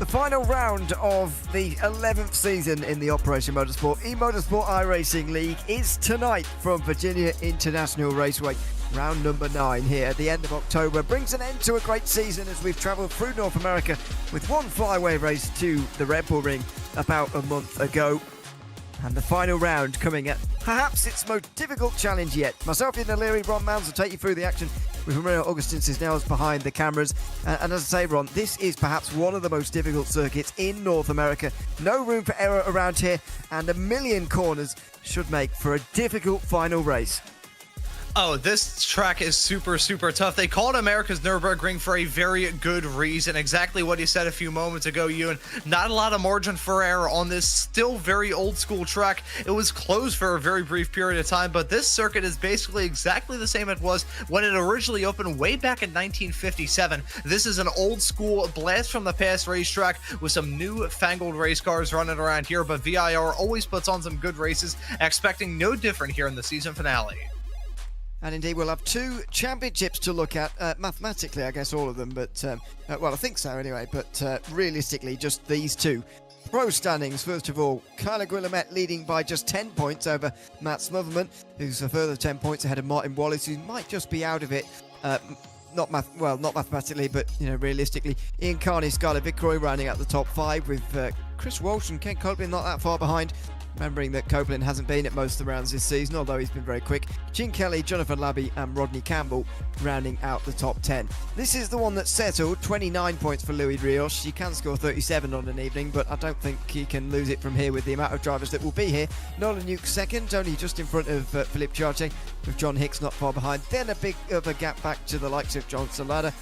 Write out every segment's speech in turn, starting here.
The final round of the 11th season in the Operation Motorsport eMotorsport iRacing League is tonight from Virginia International Raceway. Round number 9 here at the end of October brings an end to a great season as we've travelled through North America with one flyaway race to the Red Bull Ring about a month ago. And the final round coming at perhaps its most difficult challenge yet. Myself, Ian O'Leary, Ron Mounds will take you through the action with Romero Augustin Cisneros behind the cameras. And as I say, Ron, this is perhaps one of the most difficult circuits in North America. No room for error around here, and a million corners should make for a difficult final race. Oh, this track is super tough. They call it America's Nürburgring for a very good reason. Exactly what you said a few moments ago, Ewan. Not a lot of margin for error on this still very old school track. It was closed for a very brief period of time, but this circuit is basically exactly the same it was when it originally opened way back in 1957. This is an old school blast from the past racetrack with some new fangled race cars running around here, but VIR always puts on some good races, expecting no different here in the season finale. And indeed, we'll have 2 championships to look at. Mathematically, I guess all of them, but well, I think so anyway. But realistically, just these 2. Pro standings, first of all, Kyler Guillemette leading by just 10 points over Matt Smotherman, who's a further 10 points ahead of Martin Wallace, who might just be out of it. Not mathematically, but realistically. Ian Carney, Skylar Vicroy rounding out the top 5 with Chris Walsh and Ken Copeland not that far behind. Remembering that Copeland hasn't been at most of the rounds this season, although he's been very quick. Gene Kelly, Jonathan Labby and Rodney Campbell rounding out the top 10. This is the one that's settled, 29 points for Louis Rios. He can score 37 on an evening, but I don't think he can lose it from here with the amount of drivers that will be here. Nolan Nuke second, only just in front of Philippe Chartier, with John Hicks not far behind. Then a big of a gap back to the likes of John Salada,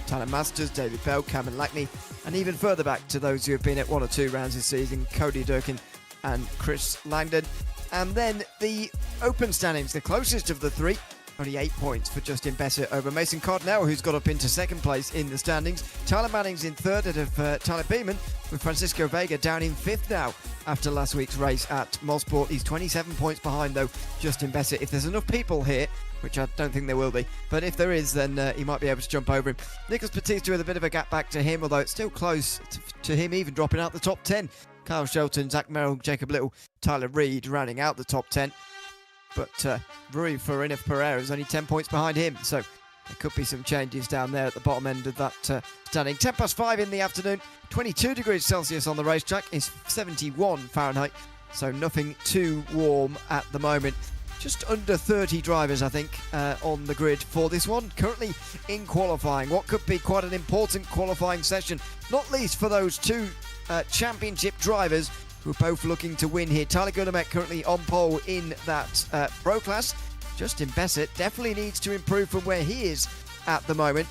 Tyler Masters, David Bell, Cameron Lackney, and even further back to those who have been at 1 or 2 rounds this season, Cody Durkin and Chris Langdon. And then the open standings, the closest of the 3, only 8 points for Justin Bessett over Mason Cardinal, who's got up into 2nd place in the standings. Tyler Manning's in 3rd ahead of Tyler Beeman, with Francisco Vega down in 5th now after last week's race at Mosport. He's 27 points behind though Justin Bessett. If there's enough people here, which I don't think there will be, but if there is, then he might be able to jump over him. Nicholas Batista with a bit of a gap back to him, although it's still close to him even dropping out the top 10. Kyle Shelton, Zach Merrill, Jacob Little, Tyler Reed rounding out the top 10. But Rui Farinha Pereira is only 10 points behind him. So there could be some changes down there at the bottom end of that standing. 10 past 5 in the afternoon, 22 degrees Celsius on the racetrack, is 71 Fahrenheit. So nothing too warm at the moment. Just under 30 drivers, I think, on the grid for this one. Currently in qualifying, what could be quite an important qualifying session, not least for those 2 championship drivers who are both looking to win here. Tyler Guillemette currently on pole in that pro class. Justin Bessett definitely needs to improve from where he is at the moment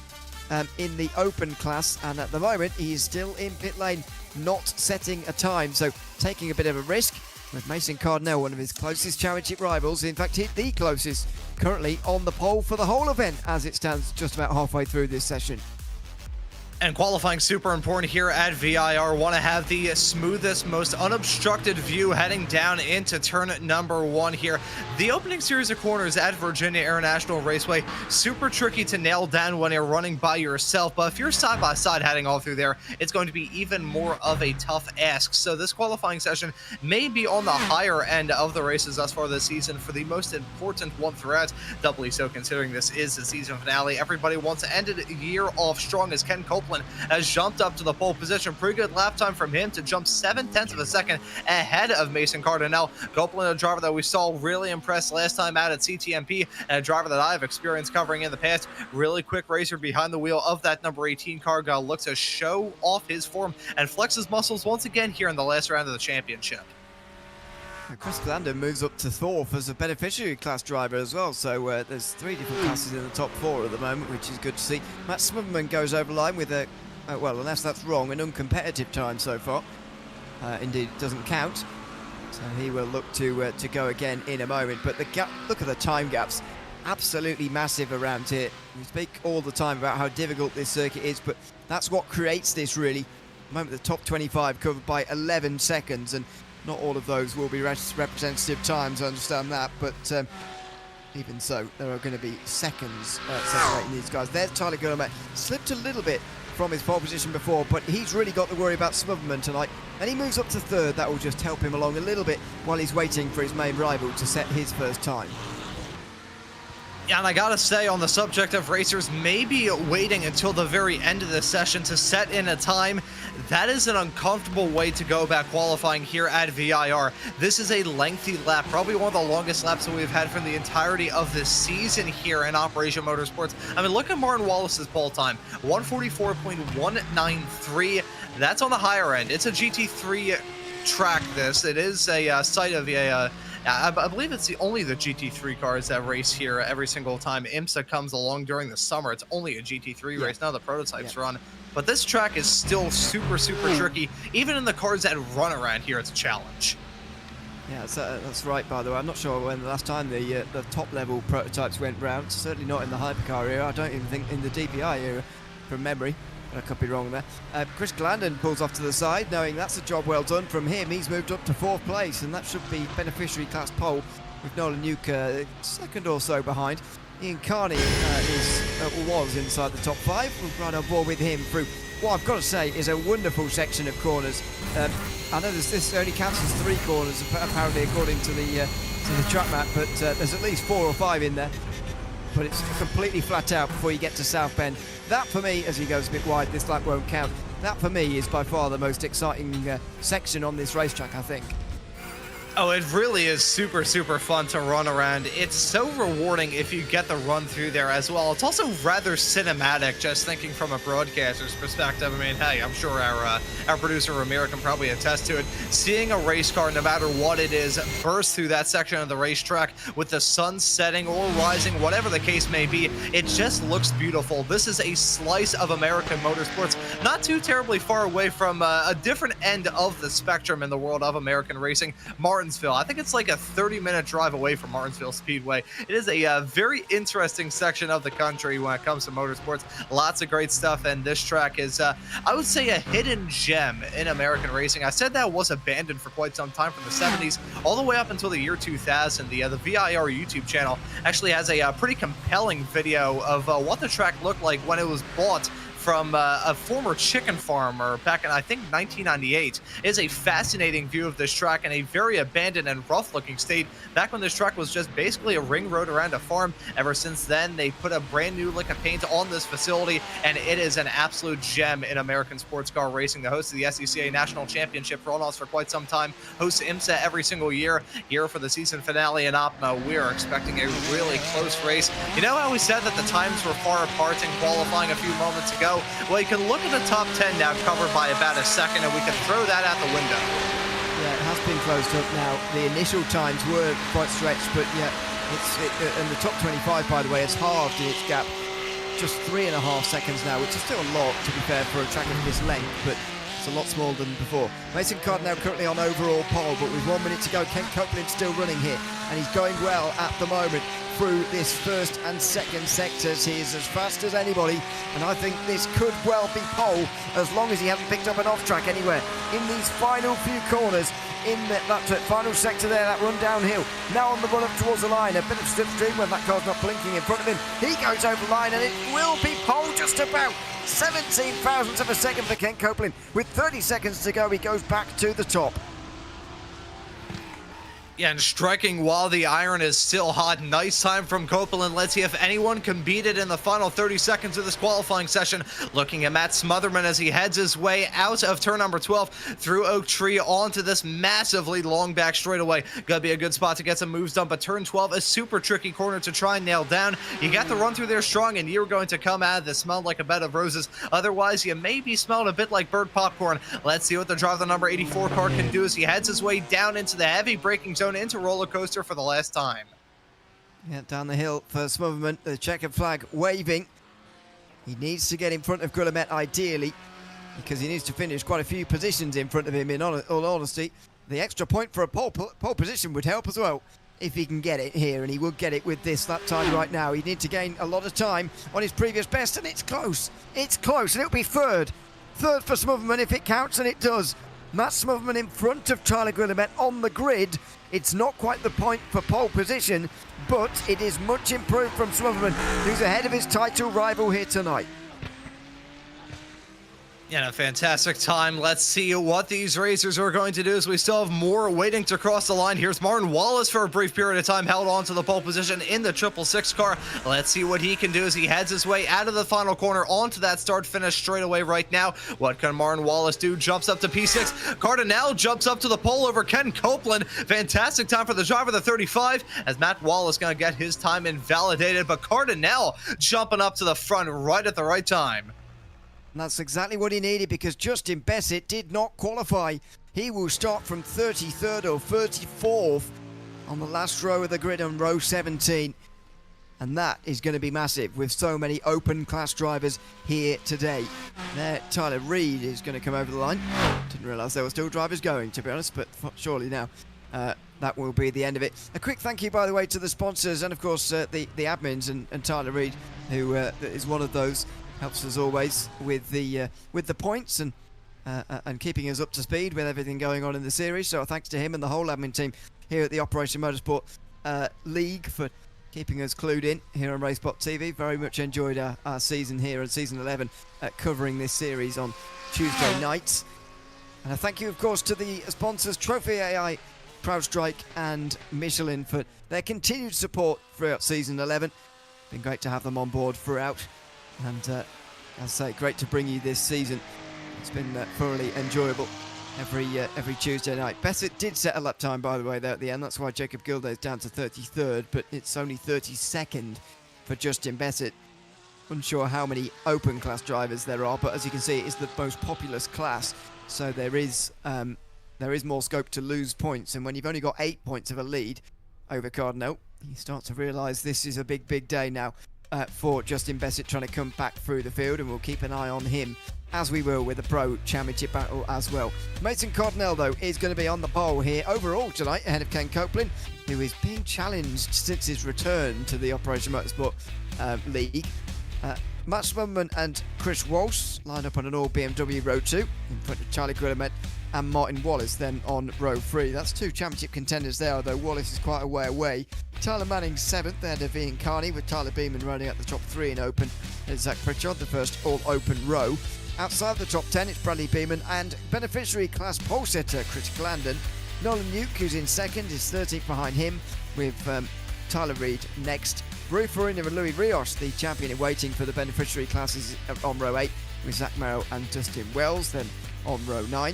in the open class, and at the moment he is still in pit lane, not setting a time, so taking a bit of a risk with Mason Cardinal, one of his closest championship rivals, in fact the closest, currently on the pole for the whole event as it stands just about halfway through this session. And qualifying super important here at VIR. Want to have the smoothest, most unobstructed view heading down into turn number 1 here. The opening series of corners at Virginia International Raceway, super tricky to nail down when you're running by yourself, but if you're side by side heading all through there, it's going to be even more of a tough ask. So this qualifying session may be on the higher end of the races thus far this season for the most important one throughout, doubly so considering this is the season finale. Everybody wants to end the year off strong as Ken Copeland has jumped up to the pole position. Pretty good lap time from him to jump 0.7 of a second ahead of Mason Cardinal. Copeland, a driver that we saw really impressed last time out at CTMP, and a driver that I've experienced covering in the past. Really quick racer behind the wheel of that number 18 car. Gonna look to show off his form and flex his muscles once again here in the last round of the championship. Chris Landon moves up to Thorpe as a beneficiary class driver as well, so there's 3 different classes in the top 4 at the moment, which is good to see. Matt Smotherman goes over line with a, well, unless that's wrong, an uncompetitive time so far. Indeed, it doesn't count, so he will look to go again in a moment. But the gap, look at the time gaps, absolutely massive around here. We speak all the time about how difficult this circuit is, but that's what creates this really. At the moment, the top 25 covered by 11 seconds, and not all of those will be representative times, I understand that, but even so, there are going to be seconds separating these guys. There's Tyler Guillemette, slipped a little bit from his pole position before, but he's really got to worry about Smotherman tonight, and he moves up to third. That will just help him along a little bit while he's waiting for his main rival to set his first time. Yeah, and I gotta say, on the subject of racers maybe waiting until the very end of the session to set in a time, that is an uncomfortable way to go about qualifying here at VIR. This is a lengthy lap, probably one of the longest laps that we've had from the entirety of this season here in Operation Motorsports. I mean, look at Martin Wallace's pole time, 144.193. That's on the higher end. It's a GT3 track, this. It is a site of a... I believe it's only the GT3 cars that race here every single time IMSA comes along during the summer. It's only a GT3 race. Now the prototypes run. But this track is still super tricky. Even in the cars that run around here, it's a challenge. Yeah, that's right, by the way. I'm not sure when the last time the top-level prototypes went round. Certainly not in the hypercar era. I don't even think in the DPI era, from memory. I could be wrong there. Chris Glandon pulls off to the side, knowing that's a job well done from him. He's moved up to 4th place, and that should be beneficiary class pole with Nolan Nuke second or so behind. Ian Carney was inside the top 5. We'll ride on board with him through what I've got to say is a wonderful section of corners. I know this only counts as 3 corners, apparently, according to the track map, but there's at least 4 or 5 in there. But it's completely flat out before you get to South Bend. That for me, as he goes a bit wide, this lap won't count. That for me is by far the most exciting section on this racetrack, I think. Oh, it really is super fun to run around. It's so rewarding if you get the run through there as well. It's also rather cinematic, just thinking from a broadcaster's perspective. I mean, hey, I'm sure our producer Ramiro can probably attest to it. Seeing a race car, no matter what it is, burst through that section of the racetrack with the sun setting or rising, whatever the case may be, it just looks beautiful. This is a slice of American motorsports, not too terribly far away from a different end of the spectrum in the world of American racing. Martinsville. I think it's like a 30-minute drive away from Martinsville Speedway. It is a very interesting section of the country when it comes to motorsports. Lots of great stuff, and this track is, I would say, a hidden gem in American racing. I said that was abandoned for quite some time, from the 70s all the way up until the year 2000. The VIR YouTube channel actually has a pretty compelling video of what the track looked like when it was bought from a former chicken farmer back in, I think, 1998. It is a fascinating view of this track in a very abandoned and rough-looking state back when this track was just basically a ring road around a farm. Ever since then, they put a brand new lick of paint on this facility, and it is an absolute gem in American sports car racing. The host of the SCCA National Championship for almost for quite some time, hosts IMSA every single year. Here for the season finale in OPMA, we are expecting a really close race. You know how we said that the times were far apart in qualifying a few moments ago? Well, you can look at the top 10 now, covered by about a second, and we can throw that out the window. Yeah, it has been closed up now. The initial times were quite stretched, but yeah, and the top 25, by the way, has halved in its gap. Just 3.5 seconds now, which is still a lot, to be fair, for a track of this length, but it's a lot smaller than before. Mason Card now currently on overall pole, but with 1 minute to go, Kent Copeland still running here, and he's going well at the moment through this first and second sectors. He is as fast as anybody, and I think this could well be pole, as long as he hasn't picked up an off-track anywhere in these final few corners. In that final sector there, that run downhill. Now on the run up towards the line, a bit of slipstream when that car's not blinking in front of him. He goes over the line, and it will be pole just about. 17 thousandths of a second for Kent Copeland. With 30 seconds to go, he goes back to the top. Yeah, and striking while the iron is still hot. Nice time from Copeland. Let's see if anyone can beat it in the final 30 seconds of this qualifying session. Looking at Matt Smotherman as he heads his way out of turn number 12 through Oak Tree onto this massively long back straightaway. Gonna be a good spot to get some moves done, but turn 12, a super tricky corner to try and nail down. You got the run through there strong, and you're going to come out of this smelling like a bed of roses. Otherwise, you may be smelling a bit like bird popcorn. Let's see what the driver, the number 84 car, can do as he heads his way down into the heavy braking zone, into roller coaster for the last time. Yeah, down the hill for Smotherman, the checkered flag waving. He needs to get in front of Guillemette ideally, because he needs to finish quite a few positions in front of him, in all honesty. The extra point for a pole position would help as well, if he can get it here, and he will get it with this lap time right now. He needs to gain a lot of time on his previous best, and it's close. It's close, and it'll be third. Third for Smotherman if it counts, and it does. Matt Smotherman in front of Tyler Guillemette on the grid. It's not quite the point for pole position, but it is much improved from Smotherman, who's ahead of his title rival here tonight. And a fantastic time. Let's see what these racers are going to do, as we still have more waiting to cross the line. Here's Martin Wallace for a brief period of time, held on to the pole position in the 666 car. Let's see what he can do as he heads his way out of the final corner onto that start-finish straightaway right now. What can Martin Wallace do? Jumps up to P6. Cardinal jumps up to the pole over Ken Copeland. Fantastic time for the driver, the 35, as Matt Wallace going to get his time invalidated, but Cardinal jumping up to the front right at the right time. And that's exactly what he needed, because Justin Bassett did not qualify. He will start from 33rd or 34th on the last row of the grid on row 17. And that is going to be massive with so many open class drivers here today. There, Tyler Reid is going to come over the line. Didn't realise there were still drivers going, to be honest, but surely now that will be the end of it. A quick thank you, by the way, to the sponsors and, of course, the admins and Tyler Reid, who is one of those. Helps us always with the points and keeping us up to speed with everything going on in the series. So thanks to him and the whole admin team here at the Operation Motorsport League for keeping us clued in here on RaceSpotTV. Very much enjoyed our season here and season 11 covering this series on Tuesday nights. And a thank you, of course, to the sponsors Trophy AI, CrowdStrike and Michelin for their continued support throughout season 11. Been great to have them on board throughout. And as I say, great to bring you this season. It's been thoroughly enjoyable every Tuesday night. Bassett did set a lap time, by the way, there at the end. That's why Jacob Gilday is down to 33rd, but it's only 32nd for Justin Bassett. Unsure how many open class drivers there are, but as you can see, it's the most populous class. So there is more scope to lose points. And when you've only got 8 points of a lead over Cardinal, you start to realise this is a big day now. For Justin Bassett trying to come back through the field, and we'll keep an eye on him as we will with the Pro Championship battle as well. Mason Cardinal, though, is going to be on the pole here overall tonight, ahead of Ken Copeland, who is being challenged since his return to the Operation Motorsport League. Matt Smudman and Chris Walsh lined up on an all BMW row 2 in front of Charlie Guillemet and Martin Wallace then on row 3. That's two championship contenders there, although Wallace is quite a way away. Tyler Manning 7th, there to Ian Carney, with Tyler Beeman running at the top 3 in open. There's Zach Pritchard, the first all-open row. Outside the top 10, it's Bradley Beeman and beneficiary class pole setter Chris Glandon. Nolan Nuke, who's in second, is 13th behind him, with Tyler Reid next. Rui Farina and Louis Rios, the champion in waiting for the beneficiary classes on row 8, with Zach Merrill and Dustin Wells, then on row 9.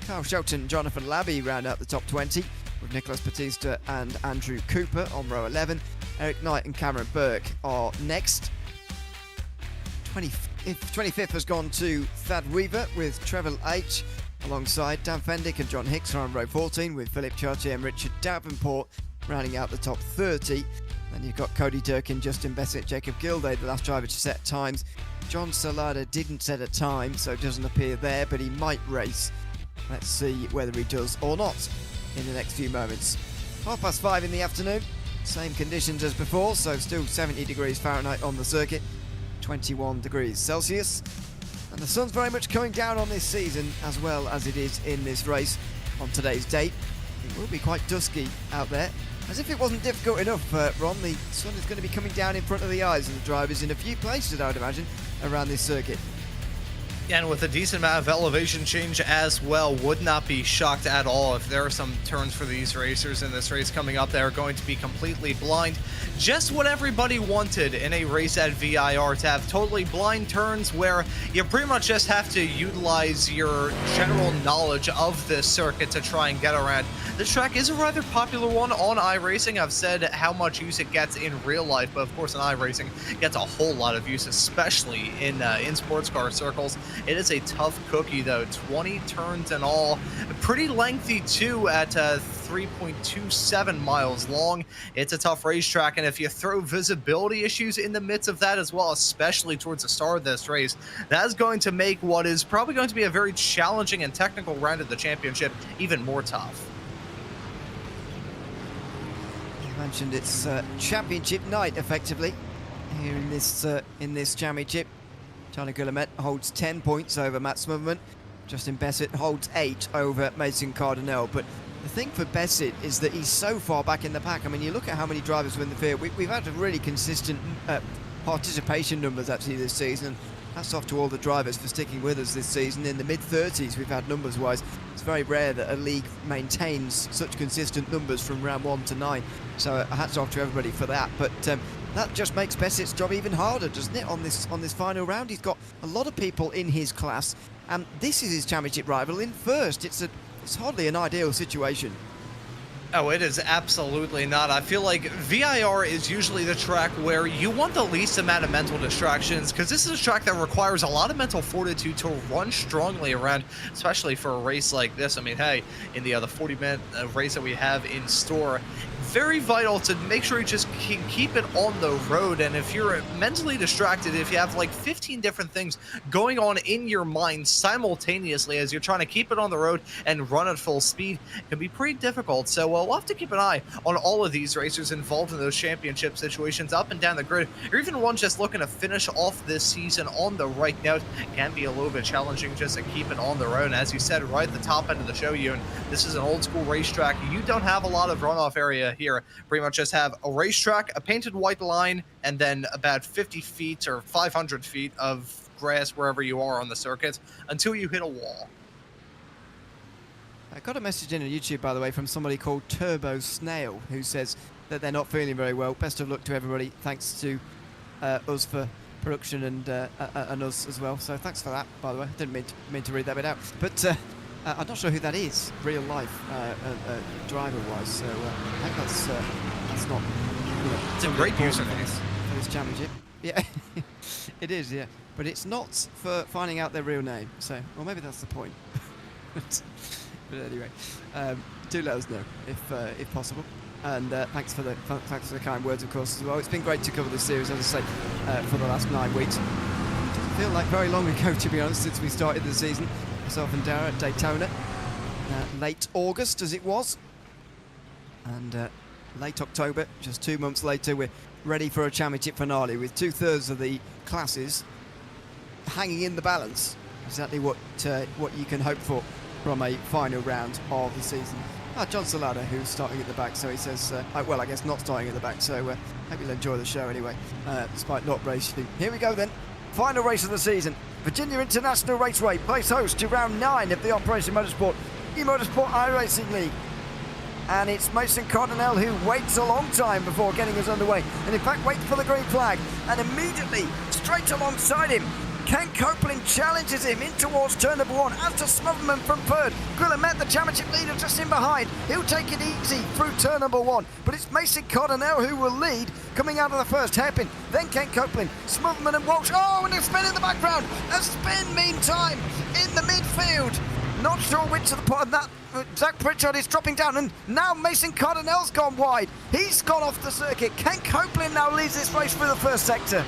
Kyle Shelton and Jonathan Labby round out the top 20, with Nicholas Batista and Andrew Cooper on row 11. Eric Knight and Cameron Burke are next. 25th has gone to Thad Weaver with Trevor H. alongside Dan Fendick and John Hicks are on row 14, with Philip Chartier and Richard Davenport rounding out the top 30. Then you've got Cody Durkin, Justin Bassett, Jacob Gilday, the last driver to set times. John Salada didn't set a time, so doesn't appear there, but he might race. Let's see whether he does or not in the next few moments. 5:30 in the afternoon, same conditions as before, so still 70 degrees Fahrenheit on the circuit, 21 degrees Celsius. And the sun's very much coming down on this season, as well as it is in this race on today's date. It will be quite dusky out there. As if it wasn't difficult enough, Ron, the sun is going to be coming down in front of the eyes of the drivers in a few places, I would imagine, around this circuit. And with a decent amount of elevation change as well, would not be shocked at all if there are some turns for these racers in this race coming up that are going to be completely blind. Just what everybody wanted in a race at VIR, to have totally blind turns where you pretty much just have to utilize your general knowledge of this circuit to try and get around. This track is a rather popular one on iRacing. I've said how much use it gets in real life, but of course in iRacing it gets a whole lot of use, especially in sports car circles. It is a tough cookie though, 20 turns in all, pretty lengthy too at 3.27 miles long. It's a tough racetrack, and if you throw visibility issues in the midst of that as well, especially towards the start of this race, that is going to make what is probably going to be a very challenging and technical round of the championship even more tough. You mentioned it's championship night effectively here in this championship. Charlie Guillemet holds 10 points over Matt Smotherman. Justin Bassett holds 8 over Mason Cardinal. But the thing for Bassett is that he's so far back in the pack. I mean, you look at how many drivers were in the field. We've had a really consistent participation numbers actually this season. hats off to all the drivers for sticking with us this season. In the mid-30s we've had numbers-wise. It's very rare that a league maintains such consistent numbers from round 1 to 9. So hats off to everybody for that. But that just makes Bessett's job even harder, doesn't it, on this final round? He's got a lot of people in his class, and this is his championship rival in first. It's hardly an ideal situation. Oh, it is absolutely not. I feel like VIR is usually the track where you want the least amount of mental distractions, because this is a track that requires a lot of mental fortitude to run strongly around, especially for a race like this. I mean, hey, in the other 40-minute race that we have in store, very vital to make sure you just keep it on the road. And if you're mentally distracted, if you have like 15 different things going on in your mind simultaneously as you're trying to keep it on the road and run at full speed, it can be pretty difficult. So we'll have to keep an eye on all of these racers involved in those championship situations up and down the grid, or even ones just looking to finish off this season on the right note. It can be a little bit challenging just to keep it on the road. And as you said right at the top end of the show, Ewan, this is an old school racetrack. You don't have a lot of runoff area here. Pretty much just have a racetrack, a painted white line, and then about 50 feet or 500 feet of grass wherever you are on the circuit until you hit a wall. I got a message in on YouTube, by the way, from somebody called Turbo Snail, who says that they're not feeling very well. Best of luck to everybody. Thanks to us for production and us as well. So thanks for that, by the way. Didn't mean to read that bit out. But I'm not sure who that is, real life, driver-wise. So I think that's not. You know, it's a great username for this championship. Yeah, it is. Yeah, but it's not for finding out their real name. So, well, maybe that's the point. But anyway, do let us know if possible. And thanks for the kind words, of course, as well. It's been great to cover this series, as I say, for the last 9 weeks. It doesn't feel like very long ago, to be honest, since we started the season. Myself and Dara at Daytona, late August as it was, and late October, just 2 months later, we're ready for a championship finale with 2/3 of the classes hanging in the balance. Exactly what you can hope for from a final round of the season. John Salada, who's starting at the back, so he says, well, I guess not starting at the back, so hope you'll enjoy the show anyway, despite not racing. Here we go then, final race of the season. Virginia International Raceway plays host to round 9 of the Operation Motorsport eMotorsport iRacing League. And it's Mason Cardinal who waits a long time before getting us underway, and in fact waits for the green flag, and immediately straight alongside him Ken Copeland challenges him in towards turn number 1, as does Smotherman from third. Guillemette, the championship leader, just in behind. He'll take it easy through turn number 1, but it's Mason Cardinal who will lead, coming out of the first hairpin. Then Ken Copeland, Smotherman and Walsh. Oh, and a spin in the background. A spin, meantime, in the midfield. Not sure which of the part of that. Zach Pritchard is dropping down, and now Mason Cardinal's gone wide. He's gone off the circuit. Ken Copeland now leads this race through the first sector.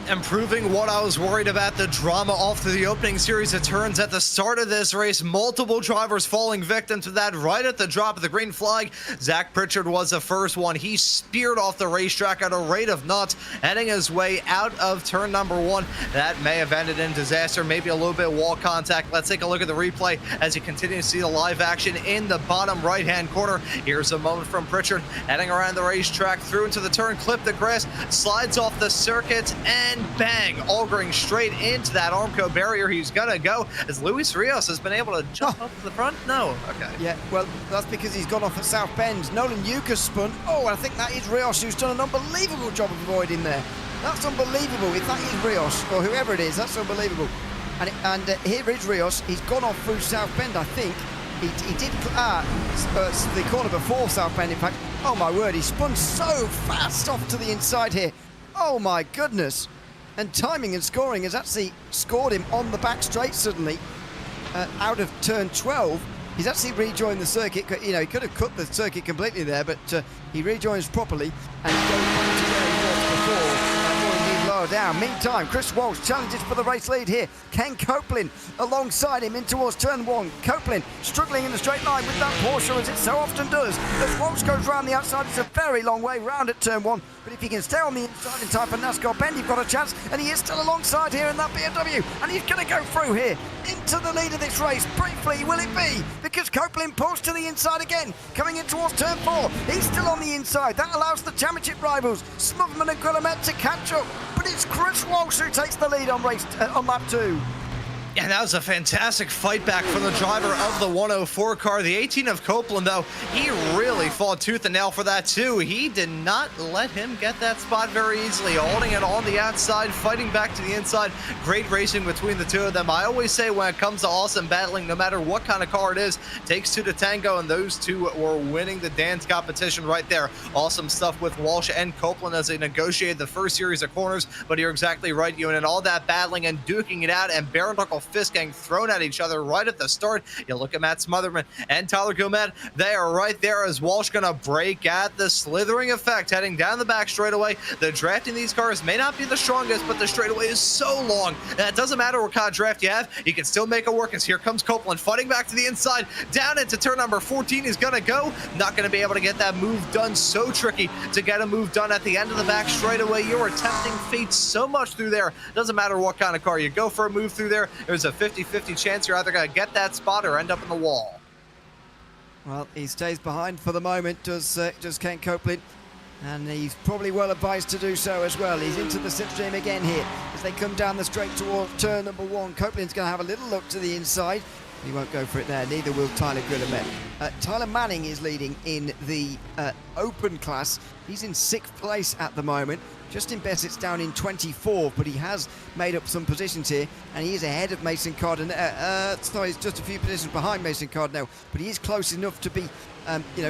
And proving what I was worried about, the drama off to the opening series of turns at the start of this race. Multiple drivers falling victim to that right at the drop of the green flag. Zach Pritchard was the first one. He speared off the racetrack at a rate of knots, heading his way out of turn number 1. That may have ended in disaster, maybe a little bit of wall contact. Let's take a look at the replay as you continue to see the live action in the bottom right-hand corner. Here's a moment from Pritchard heading around the racetrack, through into the turn, clipped the grass, slides off the circuit, and bang, auguring straight into that Armco barrier. He's gonna go, as Luis Rios has been able to jump up to the front. No, okay. Yeah, well, that's because he's gone off at South Bend. Nolan Yuka spun. Oh, I think that is Rios, who's done an unbelievable job of avoiding there. That's unbelievable. If that is Rios, or whoever it is, that's unbelievable. And here is Rios. He's gone off through South Bend, I think. He did the corner before South Bend, in fact. Oh my word, he spun so fast off to the inside here. Oh my goodness. And timing and scoring has actually scored him on the back straight suddenly, out of turn 12. He's actually rejoined the circuit. You know, he could have cut the circuit completely there, but he rejoins properly and goes back to where he was before. Lower down. Meantime, Chris Walsh challenges for the race lead here. Ken Copeland alongside him in towards turn 1. Copeland struggling in the straight line with that Porsche, as it so often does. As Walsh goes round the outside, it's a very long way round at turn 1. But if he can stay on the inside in time for NASCAR Bend, you've got a chance. And he is still alongside here in that BMW. And he's going to go through here into the lead of this race. Briefly, will it be? Because Copeland pulls to the inside again, coming in towards turn 4. He's still on the inside. That allows the championship rivals, Smotherman and Guillemette, to catch up. but it's Chris Walsh who takes the lead on lap 2. And that was a fantastic fight back from the driver of the 104 car. The 18 of Copeland, though, he really fought tooth and nail for that, too. He did not let him get that spot very easily, holding it on the outside, fighting back to the inside. Great racing between the two of them. I always say when it comes to awesome battling, no matter what kind of car it is, takes two to tango, and those two were winning the dance competition right there. Awesome stuff with Walsh and Copeland as they negotiated the first series of corners, but you're exactly right, Ewan, and all that battling and duking it out and bare knuckle fists getting thrown at each other right at the start. You look at Matt Smotherman and Tyler Gilmet, they are right there as Walsh gonna break at the slithering effect heading down the back straightaway. The draft in these cars may not be the strongest, but the straightaway is so long that it doesn't matter what kind of draft you have, you can still make it work. As here comes Copeland fighting back to the inside, down into turn number 14. He's gonna go, not gonna be able to get that move done. So tricky to get a move done at the end of the back straightaway. You're tempting fate so much through there. Doesn't matter what kind of car you go for a move through there. There's a 50-50 chance you're either going to get that spot or end up in the wall. Well, he stays behind for the moment, does Ken Copeland, and he's probably well advised to do so as well. He's into the slipstream again here as they come down the straight towards turn number 1. Copeland's going to have a little look to the inside. He won't go for it there, neither will Tyler Gilmet. Tyler Manning is leading in the open class. He's in 6th place at the moment. Justin Bessett's down in 24th, but he has made up some positions here, and he is ahead of Mason Cardinal. Sorry, he's just a few positions behind Mason Cardinal, but he is close enough to be,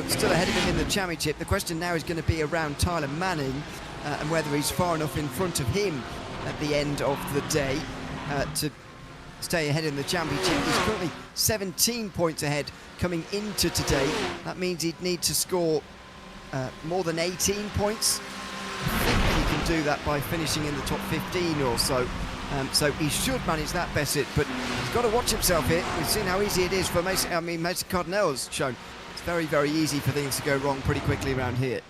still ahead of him in the championship. The question now is going to be around Tyler Manning and whether he's far enough in front of him at the end of the day to stay ahead in the championship. He's currently 17 points ahead coming into today. That means he'd need to score more than 18 points. He can do that by finishing in the top 15 or so. So he should manage that, Bessett, but he's got to watch himself here. We've seen how easy it is for Mason Cardinal's shown. It's very, very easy for things to go wrong pretty quickly around here.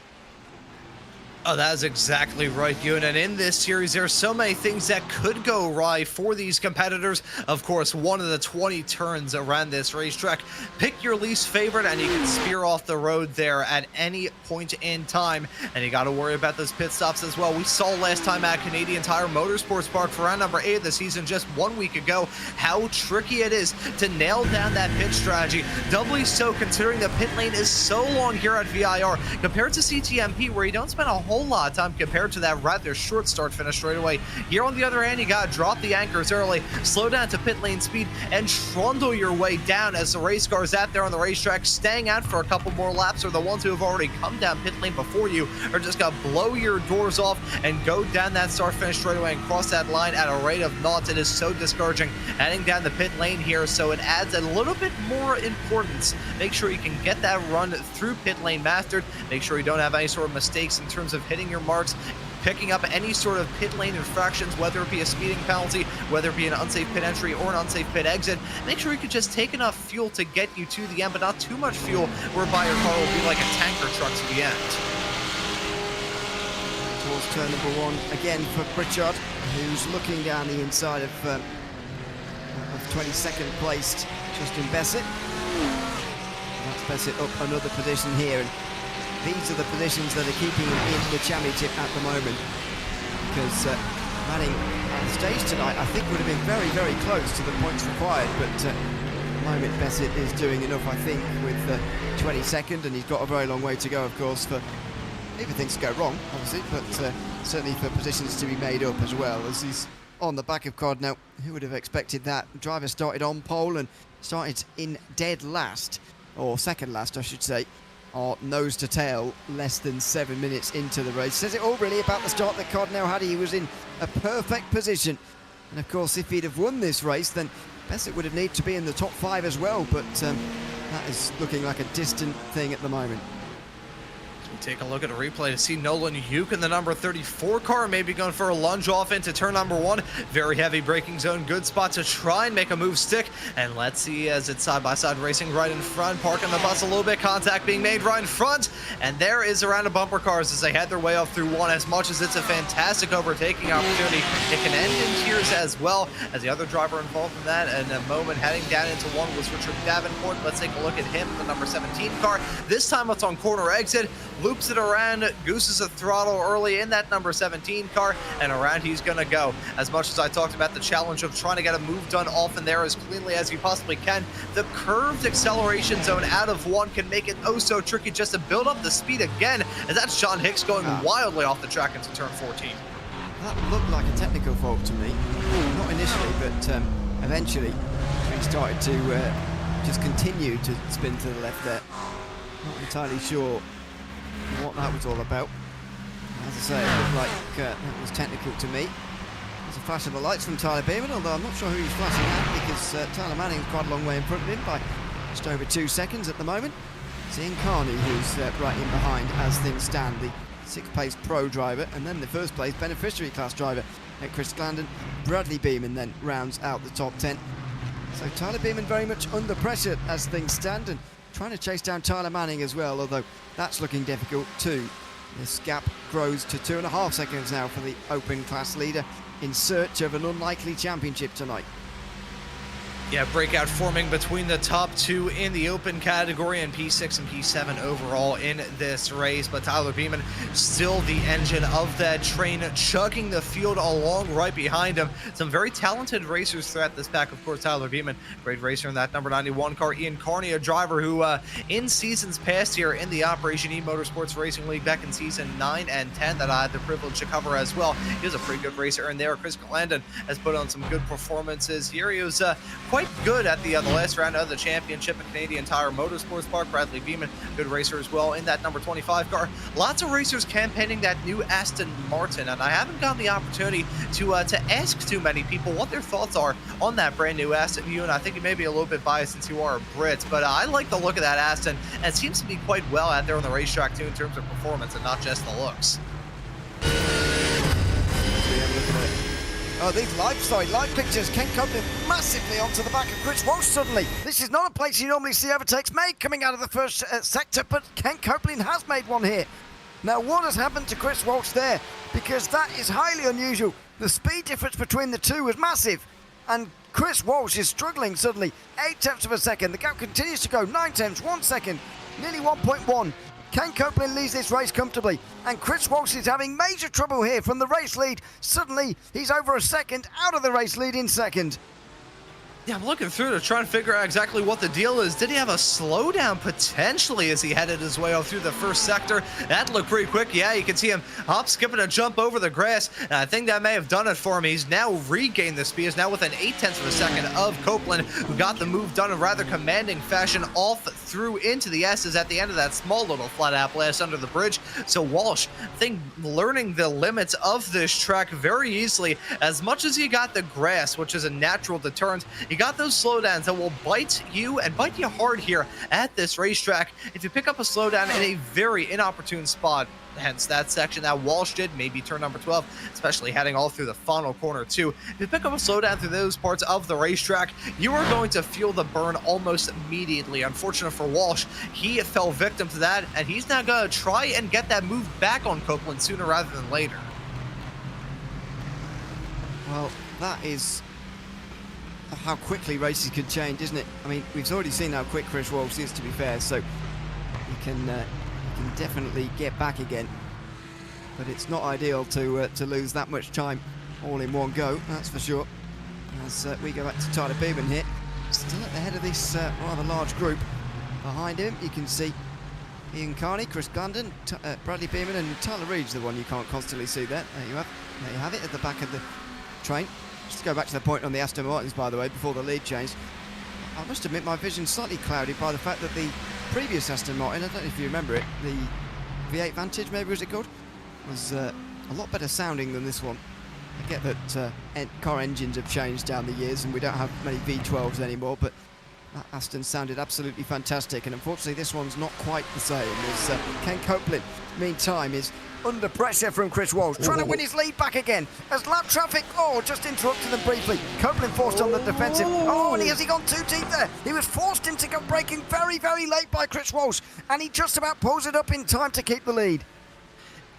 Oh, that is exactly right, Ewan. And in this series, there are so many things that could go awry for these competitors. Of course, one of the 20 turns around this racetrack. Pick your least favorite, and you can spear off the road there at any point in time. And you got to worry about those pit stops as well. We saw last time at Canadian Tire Motorsports Park for round number 8 of the season just 1 week ago how tricky it is to nail down that pit strategy. Doubly so considering the pit lane is so long here at VIR compared to CTMP, where you don't spend a whole lot of time compared to that rather short start finish straight away. Here on the other hand, you gotta drop the anchors early, slow down to pit lane speed, and trundle your way down as the race cars out there on the racetrack staying out for a couple more laps, or the ones who have already come down pit lane before you are just gonna blow your doors off and go down that start finish straight away and cross that line at a rate of knots. It is so discouraging heading down the pit lane here, so it adds a little bit more importance. Make sure you can get that run through pit lane mastered. Make sure you don't have any sort of mistakes in terms of hitting your marks, picking up any sort of pit lane infractions, whether it be a speeding penalty, whether it be an unsafe pit entry or an unsafe pit exit. Make sure you can just take enough fuel to get you to the end, but not too much fuel whereby your car will be like a tanker truck to the end. Towards turn number 1 again for Pritchard, who's looking down the inside of 22nd placed Justin Bessett. That's Bessett up another position here, and these are the positions that are keeping him in the championship at the moment, because Manning on stage tonight I think would have been very, very close to the points required, but at the moment Bessett is doing enough, I think, with 22nd, and he's got a very long way to go, of course, for maybe things to go wrong, obviously, but certainly for positions to be made up as well, as he's on the back of Cardinal. Who would have expected that? The driver started on pole and started in dead last, or second last I should say, or nose to tail less than 7 minutes into the race. Says it all really about the start that Cardinal had. He was in a perfect position, and of course if he'd have won this race then Bessett would have needed to be in the top 5 as well, but that is looking like a distant thing at the moment. Take a look at a replay to see Nolan Heuck in the number 34 car, maybe going for a lunge off into turn number 1. Very heavy braking zone, good spot to try and make a move stick. And let's see as it's side-by-side racing right in front, parking the bus a little bit, contact being made right in front. And there is a round of bumper cars as they head their way up through 1. As much as it's a fantastic overtaking opportunity, it can end in tears as well, as the other driver involved in that in a moment heading down into 1 was Richard Davenport. Let's take a look at him, the number 17 car. This time it's on corner exit. loops it around, gooses the throttle early in that number 17 car, and around he's gonna go. As much as I talked about the challenge of trying to get a move done off in there as cleanly as you possibly can, the curved acceleration zone out of 1 can make it oh so tricky just to build up the speed again, and that's Sean Hicks going wildly off the track into turn 14. That looked like a technical fault to me. Not initially, but eventually he started to just continue to spin to the left there. Not entirely sure what that was all about. As I say, it looked like that was technical to me. There's a flash of the lights from Tyler Beerman, although I'm not sure who he's flashing at, because Tyler Manning's quite a long way in front of him by just over 2 seconds at the moment. It's Ian Carney who's right in behind as things stand, the 6th place pro driver, and then the 1st place beneficiary class driver, Chris Glandon. Bradley Beeman then rounds out the top 10. So Tyler Beeman very much under pressure as things stand, and trying to chase down Tyler Manning as well, although that's looking difficult too. This gap grows to 2.5 seconds now for the Open class leader in search of an unlikely championship tonight. Yeah, breakout forming between the top 2 in the Open category and P6 and P7 overall in this race. But Tyler Beeman still the engine of that train, chugging the field along right behind him. Some very talented racers throughout this pack. Of course, Tyler Beeman, great racer in that number 91 car. Ian Carney, a driver who in seasons past here in the Operation eMotorsports Racing League back in season 9 and 10 that I had the privilege to cover as well. He was a pretty good racer in there. Chris Glandon has put on some good performances here. He was quite good at the last round of the championship at Canadian Tire Motorsports Park. Bradley Beeman, good racer as well in that number 25 car. Lots of racers campaigning that new Aston Martin, and I haven't gotten the opportunity to ask too many people what their thoughts are on that brand new Aston. You and I think you may be a little bit biased since you are a Brit, but I like the look of that Aston, and it seems to be quite well out there on the racetrack too in terms of performance and not just the looks. Oh, these live pictures. Ken Copeland massively onto the back of Chris Walsh suddenly. This is not a place you normally see overtakes made coming out of the first sector, but Ken Copeland has made one here. Now, what has happened to Chris Walsh there? Because that is highly unusual. The speed difference between the two was massive, and Chris Walsh is struggling suddenly. 0.8 of a second. The gap continues to go 0.9, 1 second, nearly 1.1. Ken Copeland leads this race comfortably, and Chris Walsh is having major trouble here from the race lead. Suddenly, he's over a second out of the race lead in second. Yeah, I'm looking through to try and figure out exactly what the deal is. Did he have a slowdown potentially as he headed his way up through the first sector? That looked pretty quick. Yeah, you can see him hop, skipping a jump over the grass. And I think that may have done it for him. He's now regained the speed. He's now within 0.8 of a second of Copeland, who got the move done in rather commanding fashion off through into the S's at the end of that small little flat out blast under the bridge. So Walsh, I think, learning the limits of this track very easily. As much as you got the grass, which is a natural deterrent, you got those slowdowns that will bite you and bite you hard here at this racetrack if you pick up a slowdown in a very inopportune spot. Hence that section that Walsh did, maybe turn number 12, especially heading all through the final corner too. If you pick up a slowdown through those parts of the racetrack, you are going to feel the burn almost immediately. Unfortunate for Walsh, he fell victim to that, and he's now going to try and get that move back on Copeland sooner rather than later. Well, that is how quickly races can change, isn't it? I mean, we've already seen how quick Chris Walsh is, to be fair, so he can definitely get back again. But it's not ideal to lose that much time all in one go, that's for sure. As we go back to Tyler Beeman here, still at the head of this rather large group. Behind him, you can see Ian Carney, Chris Glandon, Bradley Beeman, and Tyler Reid's the one you can't constantly see there. There you have it at the back of the train. Just to go back to the point on the Aston Martins, by the way, before the lead changed. I must admit my vision's slightly clouded by the fact that the previous Aston Martin, I don't know if you remember it, the V8 Vantage, maybe was it called, was a lot better sounding than this one. I get that car engines have changed down the years and we don't have many V12s anymore, but that Aston sounded absolutely fantastic, and unfortunately this one's not quite the same. As Ken Copeland, meantime, is under pressure from Chris Walsh, trying to win his lead back again as lap traffic, just interrupted them briefly. Copeland forced on the defensive. And has he gone too deep there? He was forced into braking very, very late by Chris Walsh, and he just about pulls it up in time to keep the lead.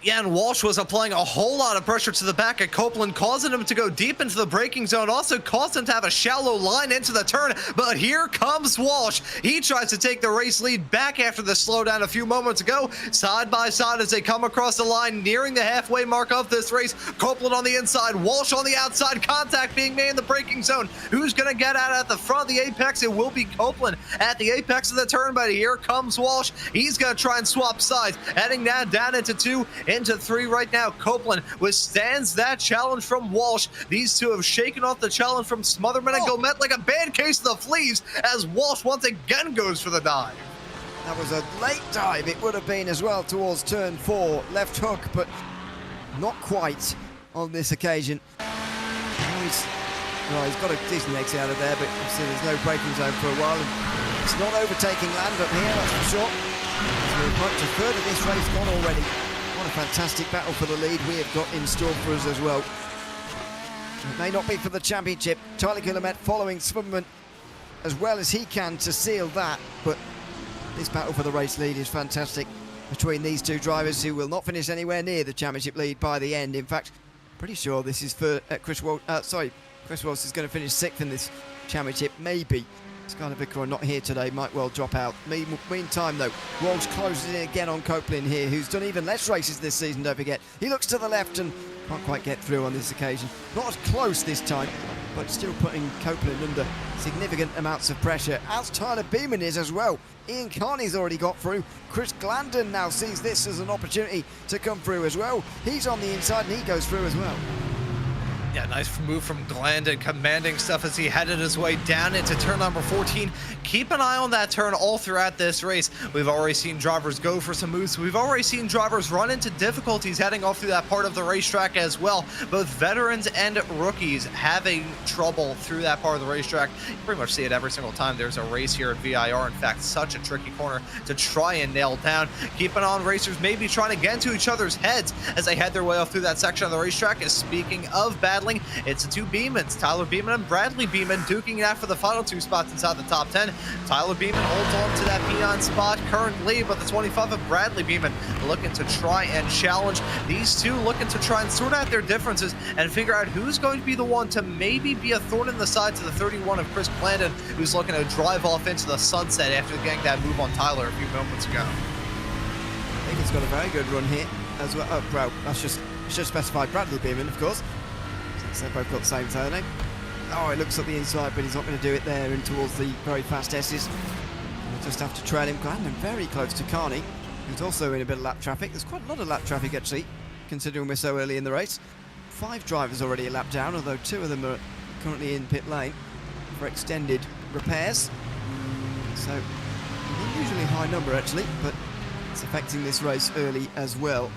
Yeah, and Walsh was applying a whole lot of pressure to the back at Copeland, causing him to go deep into the braking zone, also caused him to have a shallow line into the turn. But here comes Walsh. He tries to take the race lead back after the slowdown a few moments ago. Side by side as they come across the line, nearing the halfway mark of this race. Copeland on the inside, Walsh on the outside, contact being made in the braking zone. Who's going to get out at the front of the apex? It will be Copeland at the apex of the turn, but here comes Walsh. He's going to try and swap sides, heading now down into 2. Into 3 right now. Copeland withstands that challenge from Walsh. These two have shaken off the challenge from Smotherman and Gomet like a bad case of the fleas as Walsh once again goes for the dive. That was a late dive. It would have been as well towards turn 4. Left hook, but not quite on this occasion. He's got a decent exit out of there, but obviously there's no braking zone for a while. It's not overtaking land up here, that's for sure. So we're quite a third of this race gone already. What a fantastic battle for the lead we have got in store for us as well. It may not be for the championship. Tyler Guillemette following Smotherman as well as he can to seal that, but this battle for the race lead is fantastic between these two drivers who will not finish anywhere near the championship lead by the end. In fact, pretty sure this is for Chris Walsh. Chris Walsh is going to finish 6th in this championship, maybe. Skylar Vicar not here today, might well drop out. Meantime, though, Walsh closes in again on Copeland here, who's done even less races this season, don't forget. He looks to the left and can't quite get through on this occasion. Not as close this time, but still putting Copeland under significant amounts of pressure, as Tyler Beeman is as well. Ian Carney's already got through. Chris Glandon now sees this as an opportunity to come through as well. He's on the inside and he goes through as well. Yeah, nice move from Glandon, commanding stuff as he headed his way down into turn number 14. Keep an eye on that turn all throughout this race. We've already seen drivers go for some moves. We've already seen drivers run into difficulties heading off through that part of the racetrack as well. Both veterans and rookies having trouble through that part of the racetrack. You pretty much see it every single time there's a race here at VIR. In fact, such a tricky corner to try and nail down. Keep an eye on racers maybe trying to get into each other's heads as they head their way off through that section of the racetrack. Speaking of battling, it's the two Beemans, Tyler Beeman and Bradley Beeman, duking it out for the final 2 spots inside the top 10. Tyler Beeman holds on to that P9 spot currently, but the 25 of Bradley Beeman looking to try and challenge. These two looking to try and sort out their differences and figure out who's going to be the one to maybe be a thorn in the side to the 31 of Chris Glandon, who's looking to drive off into the sunset after getting that move on Tyler a few moments ago. I think he's got a very good run here as well. Oh, bro, I should specify Bradley Beeman, of course. So they've both got the same surname. Oh, it looks up the inside, but he's not going to do it there and towards the very fast S's. We'll just have to trail him. Glandon very close to Carney, who's also in a bit of lap traffic. There's quite a lot of lap traffic, actually, considering we're so early in the race. 5 drivers already a lap down, although 2 of them are currently in pit lane for extended repairs. So, an unusually high number, actually, but it's affecting this race early as well.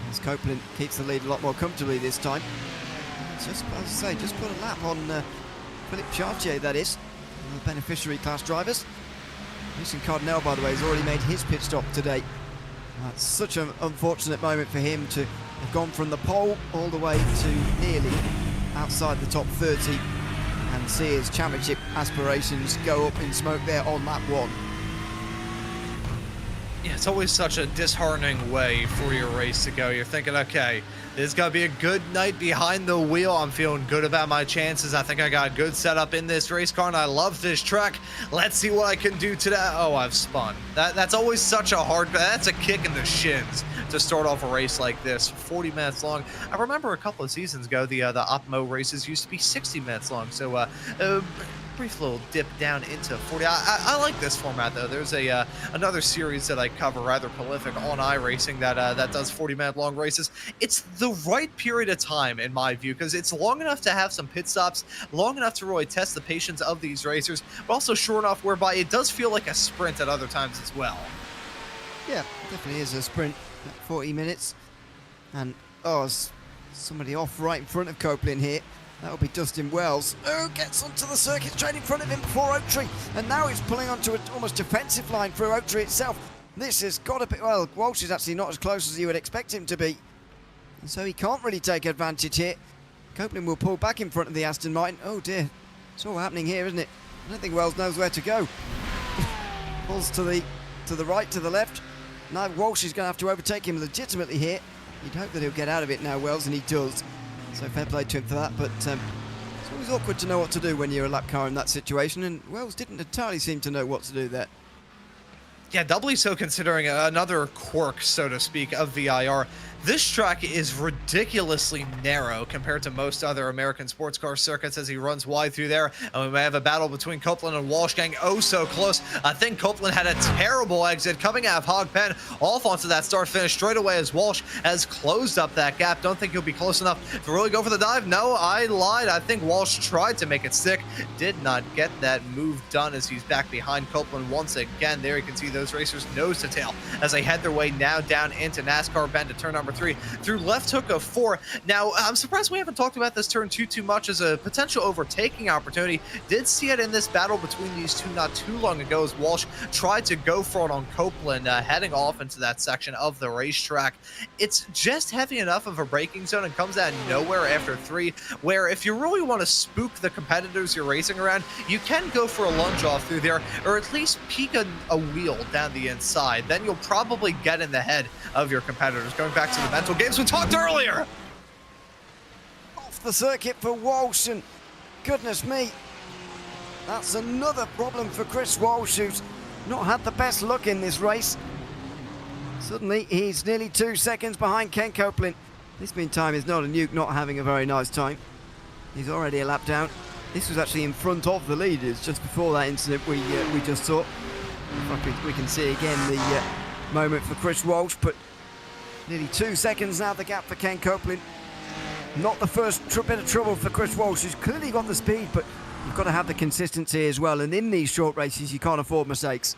As Copeland keeps the lead a lot more comfortably this time. Just, as I say, just put a lap on Philippe Chartier, that is, the beneficiary class drivers. Mason Cardinal, by the way, has already made his pit stop today. It's such an unfortunate moment for him to have gone from the pole all the way to nearly outside the top 30 and see his championship aspirations go up in smoke there on lap 1. Yeah, it's always such a disheartening way for your race to go. You're thinking, okay, this is going to be a good night behind the wheel. I'm feeling good about my chances. I think I got a good setup in this race car, and I love this track. Let's see what I can do today. Oh, I've spun. That's always such a hard... That's a kick in the shins to start off a race like this. 40 minutes long. I remember a couple of seasons ago, the Optimo races used to be 60 minutes long. So, brief little dip down into 40. I like this format, though. There's another series that I cover, rather prolific, on iRacing that does 40-minute long races. It's the right period of time, in my view, because it's long enough to have some pit stops, long enough to really test the patience of these racers, but also short enough whereby it does feel like a sprint at other times as well. Yeah, definitely is a sprint at 40 minutes. And, oh, somebody off right in front of Copeland here. That'll be Dustin Wells. Oh, gets onto the circuit straight in front of him before Oaktree. And now he's pulling onto an almost defensive line through Oaktree itself. This has got to be... Well, Walsh is actually not as close as you would expect him to be. And so he can't really take advantage here. Copeland will pull back in front of the Aston Martin. Oh, dear. It's all happening here, isn't it? I don't think Wells knows where to go. Pulls to the right, to the left. Now Walsh is going to have to overtake him legitimately here. You'd hope that he'll get out of it now, Wells, and he does. So fair play to him for that, but it's always awkward to know what to do when you're a lap car in that situation, and Wells didn't entirely seem to know what to do there. Yeah, doubly so considering another quirk, so to speak, of VIR. This track is ridiculously narrow compared to most other American sports car circuits as he runs wide through there. And we may have a battle between Copeland and Walsh getting oh so close. I think Copeland had a terrible exit coming out of Hog Pen off onto that start finish straight away as Walsh has closed up that gap. Don't think he'll be close enough to really go for the dive. No, I lied. I think Walsh tried to make it stick. Did not get that move done as he's back behind Copeland once again. There you can see those racers nose to tail as they head their way now down into NASCAR Bend to turn number 3 through left hook of 4. Now, I'm surprised we haven't talked about this turn too much as a potential overtaking opportunity. Did see it in this battle between these two not too long ago as Walsh tried to go for it on Copeland, heading off into that section of the racetrack. It's just heavy enough of a braking zone and comes out of nowhere after 3, where if you really want to spook the competitors you're racing around, you can go for a lunge off through there, or at least peek a wheel down the inside. Then you'll probably get in the head of your competitors. Going back to the mental games we talked earlier. Off the circuit for Walsh, and goodness me, that's another problem for Chris Walsh, who's not had the best luck in this race. Suddenly he's nearly 2 seconds behind Ken Copeland. This meantime is not a nuke, not having a very nice time. He's already a lap down. This was actually in front of the leaders just before that incident we just saw. We can see again the moment for Chris Walsh, but nearly 2 seconds now the gap for Ken Copeland. Not the first bit of trouble for Chris Walsh, who's clearly got the speed, but you've got to have the consistency as well, and in these short races you can't afford mistakes.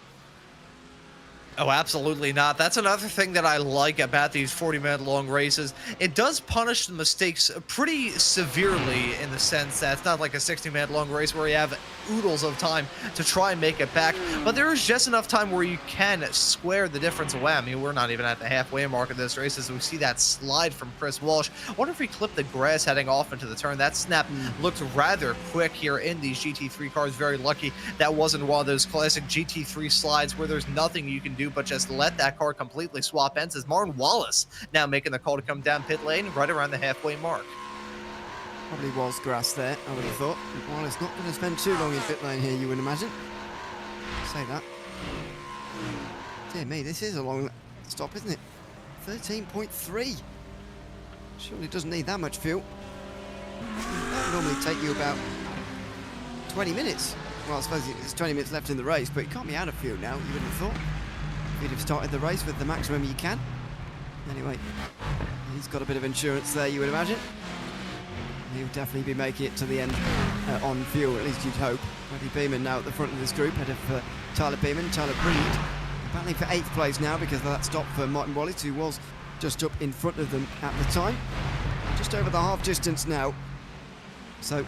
Oh, absolutely not. That's another thing that I like about these 40-minute long races. It does punish the mistakes pretty severely in the sense that it's not like a 60-minute long race where you have oodles of time to try and make it back, but there is just enough time where you can square the difference away. I mean, we're not even at the halfway mark of this race as we see that slide from Chris Walsh. I wonder if he clipped the grass heading off into the turn. That snap looked rather quick here in these GT3 cars. Very lucky that wasn't one of those classic GT3 slides where there's nothing you can do but just let that car completely swap ends, as Martin Wallace now making the call to come down pit lane right around the halfway mark. Probably was grass there, I would have thought. Wallace not going to spend too long in pit lane here, you would imagine. Say that. Dear me, this is a long stop, isn't it? 13.3. Surely doesn't need that much fuel. That would normally take you about 20 minutes. Well, I suppose there's 20 minutes left in the race, but you can't be out of fuel now, you would have thought. You'd have started the race with the maximum you can. Anyway, he's got a bit of insurance there, you would imagine. He'll definitely be making it to the end on fuel, at least you'd hope. Freddie Beeman now at the front of this group, ahead of Tyler Beeman. Tyler Breed battling for 8th place now because of that stop for Martin Wallace, who was just up in front of them at the time. Just over the half distance now. So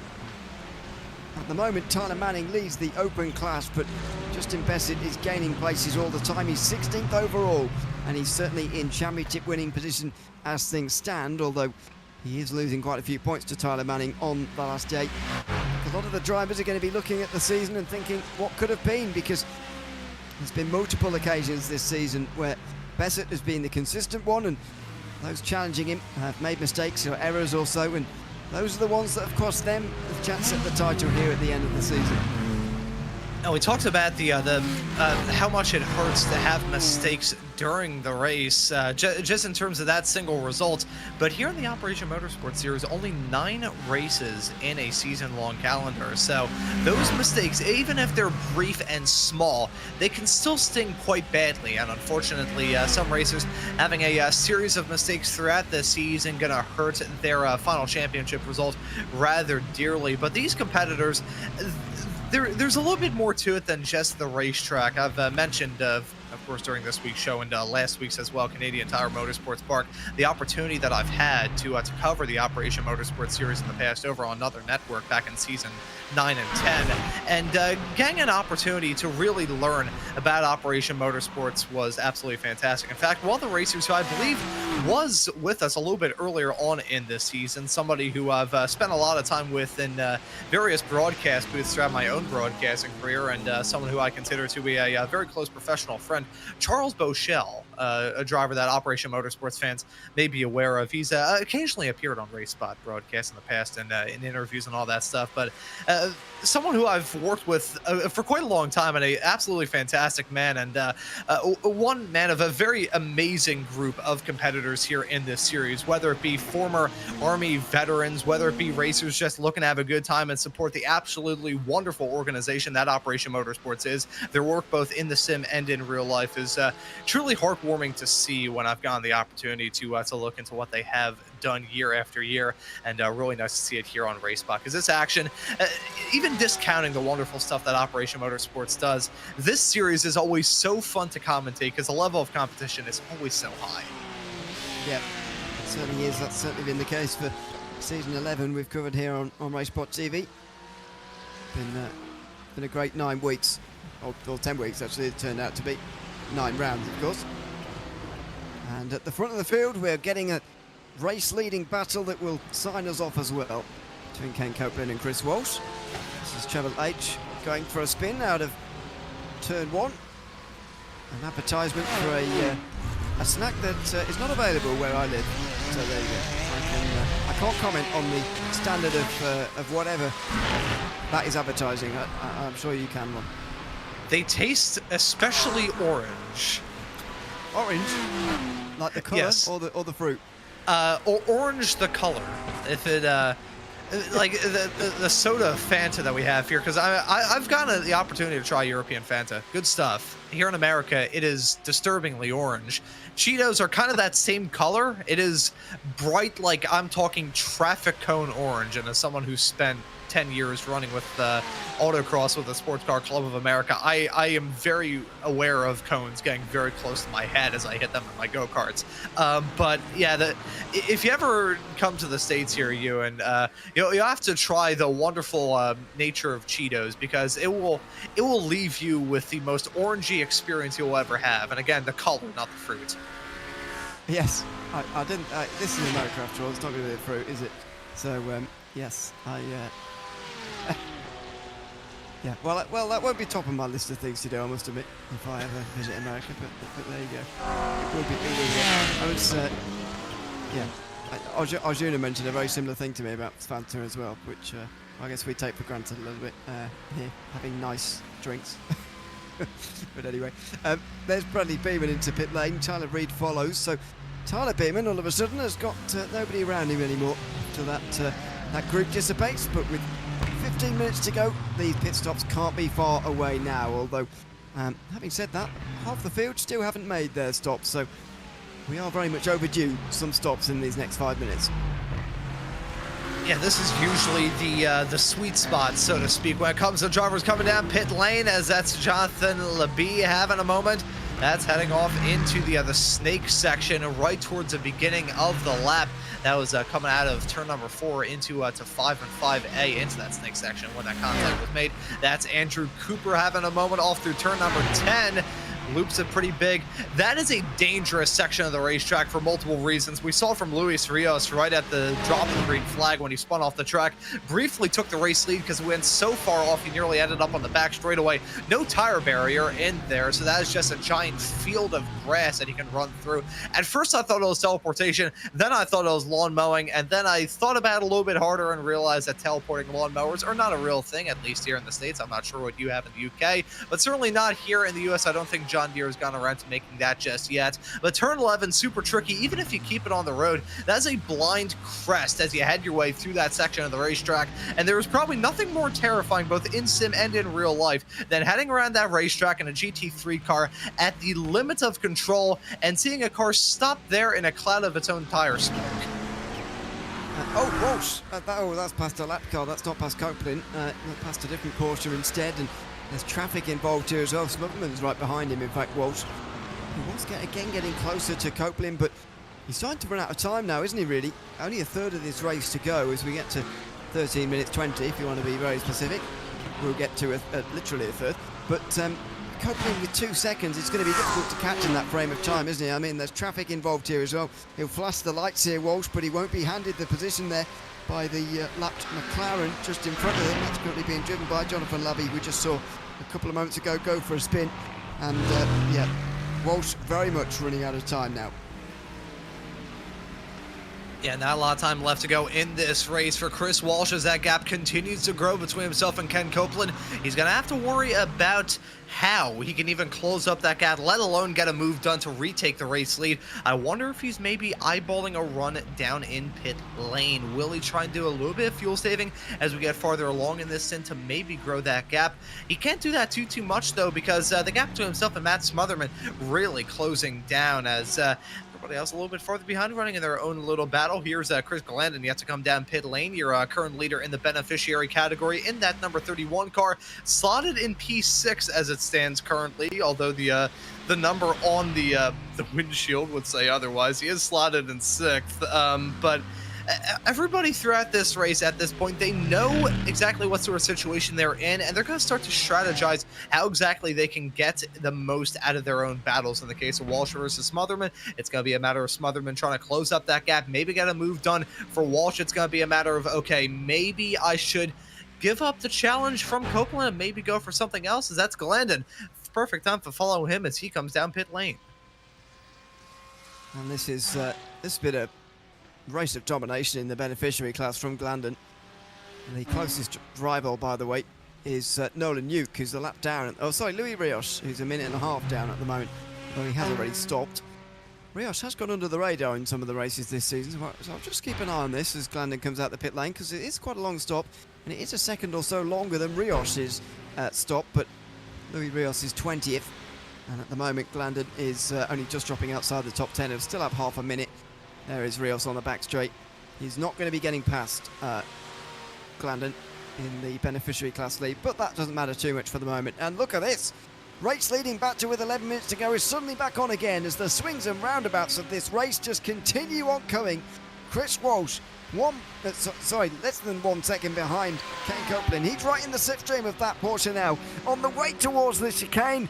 at the moment, Tyler Manning leads the open class, but Justin Bassett is gaining places all the time. He's 16th overall, and he's certainly in championship winning position as things stand, although he is losing quite a few points to Tyler Manning on the last day. A lot of the drivers are going to be looking at the season and thinking what could have been, because there's been multiple occasions this season where Bassett has been the consistent one, and those challenging him have made mistakes or errors or so, and those are the ones that have cost them the chance at the title here at the end of the season. Now, we talked about the how much it hurts to have mistakes during the race, just in terms of that single result. But here in the Operation Motorsport Series, only 9 races in a season-long calendar. So those mistakes, even if they're brief and small, they can still sting quite badly. And unfortunately, some racers having a series of mistakes throughout the season gonna hurt their final championship result rather dearly. But these competitors, there's a little bit more to it than just the racetrack. I've mentioned, of course, during this week's show and last week's as well, Canadian Tire Motorsports Park, the opportunity that I've had to cover the Operation Motorsport Series in the past over on another network back in season 9 and 10, and getting an opportunity to really learn about Operation Motorsports was absolutely fantastic. In fact, one of the racers who I believe was with us a little bit earlier on in this season, somebody who I've spent a lot of time with in various broadcast booths throughout my own broadcasting career, and someone who I consider to be a very close professional friend, Charles Beauchel, a driver that Operation Motorsports fans may be aware of. He's occasionally appeared on RaceSpot broadcasts in the past and in interviews and all that stuff, but someone who I've worked with for quite a long time, and a absolutely fantastic man, and one man of a very amazing group of competitors here in this series, whether it be former Army veterans, whether it be racers just looking to have a good time and support the absolutely wonderful organization that Operation Motorsports is. Their work both in the sim and in real life is truly heartwarming to see when I've gotten the opportunity to look into what they have done year after year, and really nice to see it here on RaceSpot, because this action, even discounting the wonderful stuff that Operation Motorsports does, this series is always so fun to commentate because the level of competition is always so high. Yeah, it certainly is. That's certainly been the case for season 11 we've covered here on RaceSpotTV. Been a great 9 weeks, or 10 weeks actually. It turned out to be 9 rounds, of course. And at the front of the field, we're getting a race-leading battle that will sign us off as well, between Ken Copeland and Chris Walsh. This is Treble H going for a spin out of turn 1. An advertisement for a snack that is not available where I live. So there you go. I can't comment on the standard of whatever that is advertising. I'm sure you can, Ron. They taste especially orange. Orange? Like the colour, Yes. or the fruit? Or orange the color. If it like the soda Fanta that we have here, because I've gotten the opportunity to try European Fanta. Good stuff. Here in America, it is disturbingly orange. Cheetos are kind of that same color. It is bright, like I'm talking traffic cone orange, and as someone who's spent 10 years running with autocross with the Sports Car Club of America, I am very aware of cones getting very close to my head as I hit them in my go-karts. But yeah, if you ever come to the States here, Ewan, you'll have to try the wonderful nature of Cheetos, because it will leave you with the most orangey experience you'll ever have. And again, the color, not the fruit. Yes, I didn't. This is America after all. It's not going to be the fruit, is it? So yes, yeah, well, that won't be top of my list of things to do, I must admit, if I ever visit America, but there you go. It will be. I was, yeah, Arjuna mentioned a very similar thing to me about Fanta as well, which I guess we take for granted a little bit here, having nice drinks. But anyway, there's Bradley Beeman into pit lane, Tyler Reid follows, so Tyler Beeman all of a sudden has got nobody around him anymore, so that group dissipates, but with 15 minutes to go, these pit stops can't be far away now, although having said that, half the field still haven't made their stops, so we are very much overdue some stops in these next 5 minutes. Yeah, this is usually the sweet spot, so to speak, when it comes to drivers coming down pit lane, as that's Jonathan Labie having a moment. That's heading off into the snake section right towards the beginning of the lap. That was coming out of turn number 4 into to 5 and 5A into that snake section when that contact was made. That's Andrew Cooper having a moment off through turn number 10. Loops it pretty big. That is a dangerous section of the racetrack for multiple reasons. We saw from Luis Rios right at the drop of the green flag when he spun off the track. Briefly took the race lead because he went so far off he nearly ended up on the back straightaway. No tire barrier in there, so that is just a giant field of grass that he can run through. At first I thought it was teleportation, then I thought it was lawn mowing, and then I thought about it a little bit harder and realized that teleporting lawn mowers are not a real thing, at least here in the States. I'm not sure what you have in the UK, but certainly not here in the US. I don't think John Deere has gone around to making that just yet. But turn 11, super tricky, even if you keep it on the road. That's a blind crest as you head your way through that section of the racetrack, and there is probably nothing more terrifying, both in sim and in real life, than heading around that racetrack in a GT3 car at the limit of control and seeing a car stop there in a cloud of its own tire smoke. Walsh, that's past a lap car, that's not past Copeland, past a different Porsche instead, and there's traffic involved here as well. Smugman's right behind him, in fact, Walsh. He was getting closer to Copeland, but he's starting to run out of time now, isn't he, really? Only a third of this race to go as we get to 13 minutes 20, if you want to be very specific. We'll get to literally a third. But Copeland with 2 seconds, it's going to be difficult to catch in that frame of time, isn't it? I mean, there's traffic involved here as well. He'll flash the lights here, Walsh, but he won't be handed the position there by the lapped McLaren just in front of him. That's currently being driven by Jonathan Labie, we just saw a couple of moments ago go for a spin. And yeah, Walsh very much running out of time now. Yeah, not a lot of time left to go in this race for Chris Walsh as that gap continues to grow between himself and Ken Copeland. He's going to have to worry about how he can even close up that gap, let alone get a move done to retake the race lead. I wonder if he's maybe eyeballing a run down in pit lane. Will he try and do a little bit of fuel saving as we get farther along in this stint to maybe grow that gap? He can't do that too much, though, because the gap between himself and Matt Smotherman really closing down as everybody else a little bit farther behind, running in their own little battle. Here's Chris Glandon yet to come down pit lane, your current leader in the beneficiary category in that number 31 car, slotted in P6 as it stands currently, although the number on the windshield would say otherwise. He is slotted in 6th, but everybody throughout this race at this point, they know exactly what sort of situation they're in, and they're going to start to strategize how exactly they can get the most out of their own battles. In the case of Walsh versus Smotherman, it's going to be a matter of Smotherman trying to close up that gap, maybe get a move done. For Walsh, it's going to be a matter of, okay, maybe I should give up the challenge from Copeland and maybe go for something else, as that's Glandon. Perfect time to follow him as he comes down pit lane. And this is this bit of race of domination in the beneficiary class from Glandon. And the closest rival, by the way, is Nolan Yuke, who's a lap down. Louis Rios, who's a minute and a half down at the moment, though he has already stopped. Rios has gone under the radar in some of the races this season, so I'll just keep an eye on this as Glandon comes out the pit lane, because it is quite a long stop, and it is a second or so longer than Rios's stop, but Louis Rios is 20th, and at the moment Glandon is only just dropping outside the top 10. He'll still have half a minute. There is Rios on the back straight. He's not going to be getting past Glandon in the beneficiary class lead, but that doesn't matter too much for the moment. And look at this. Race leading back to with 11 minutes to go is suddenly back on again as the swings and roundabouts of this race just continue on coming. Chris Walsh, less than 1 second behind Ken Copeland. He's right in the slipstream of that Porsche now, on the way towards the chicane.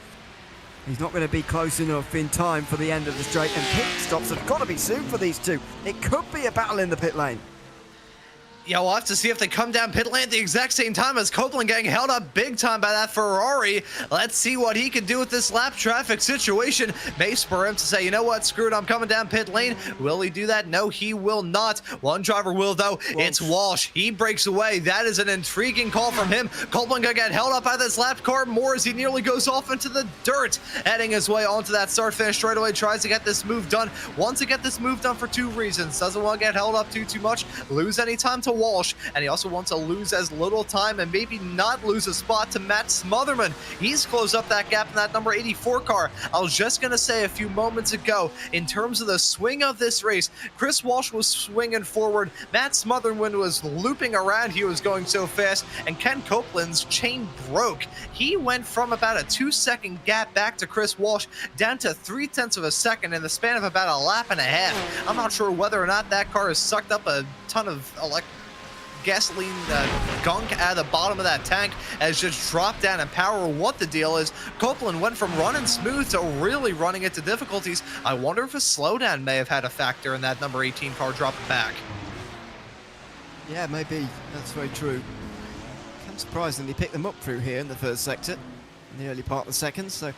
He's not going to be close enough in time for the end of the straight, and pit stops have got to be soon for these two. It could be a battle in the pit lane. Yeah, we'll have to see if they come down pit lane at the exact same time as Copeland getting held up big time by that Ferrari. Let's see what he can do with this lap traffic situation. May spur him to say, you know what, screw it, I'm coming down pit lane. Will he do that? No, he will not. One driver will, though. Walsh. It's Walsh. He breaks away. That is an intriguing call from him. Copeland gonna get held up by this lap car more as he nearly goes off into the dirt, heading his way onto that start-finish straightaway. Tries to get this move done. Wants to get this move done for 2 reasons. Doesn't want to get held up too much, lose any time to Walsh, and he also wants to lose as little time and maybe not lose a spot to Matt Smotherman. He's closed up that gap in that number 84 car. I was just going to say a few moments ago, in terms of the swing of this race, Chris Walsh was swinging forward, Matt Smotherman was looping around, he was going so fast, and Ken Copeland's chain broke. He went from about a 2-second gap back to Chris Walsh down to 0.3 of a second in the span of about a lap and a half. I'm not sure whether or not that car has sucked up a ton of gasoline gunk out of the bottom of that tank has just dropped down in power, what the deal is. Copeland went from running smooth to really running into difficulties. I wonder if a slowdown may have had a factor in that number 18 car dropping back. Yeah, maybe. That's very true. I'm surprised that he picked them up through here in the first sector, in the early part of the second, so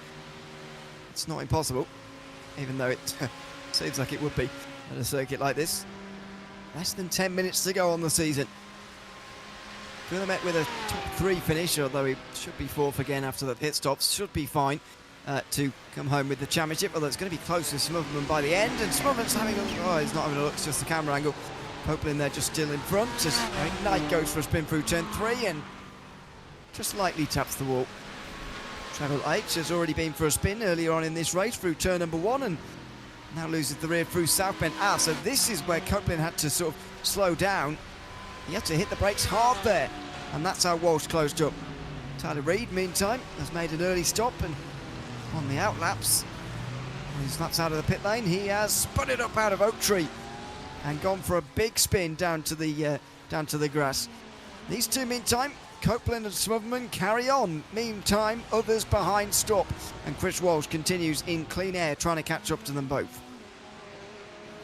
it's not impossible, even though it seems like it would be at a circuit like this. Less than 10 minutes to go on the season. Gonna met with a top 3 finish, although he should be 4th again after the pit stops. Should be fine to come home with the championship, although it's going to be close to Smotherman by the end. And Smotherman's having a look. He's not having a look, it's just the camera angle. Copeland there just still in front. Just Knight goes for a spin through turn 3 and just lightly taps the wall. Travel H has already been for a spin earlier on in this race through turn number 1 and now loses the rear through South Bend. So this is where Copeland had to sort of slow down. He had to hit the brakes hard there, and that's how Walsh closed up. Tyler Reid, meantime, has made an early stop, and on the outlaps, when his laps out of the pit lane, he has spun it up out of Oak Tree and gone for a big spin down to the grass. These two, meantime, Copeland and Smotherman carry on. Meantime, others behind stop, and Chris Walsh continues in clean air, trying to catch up to them both.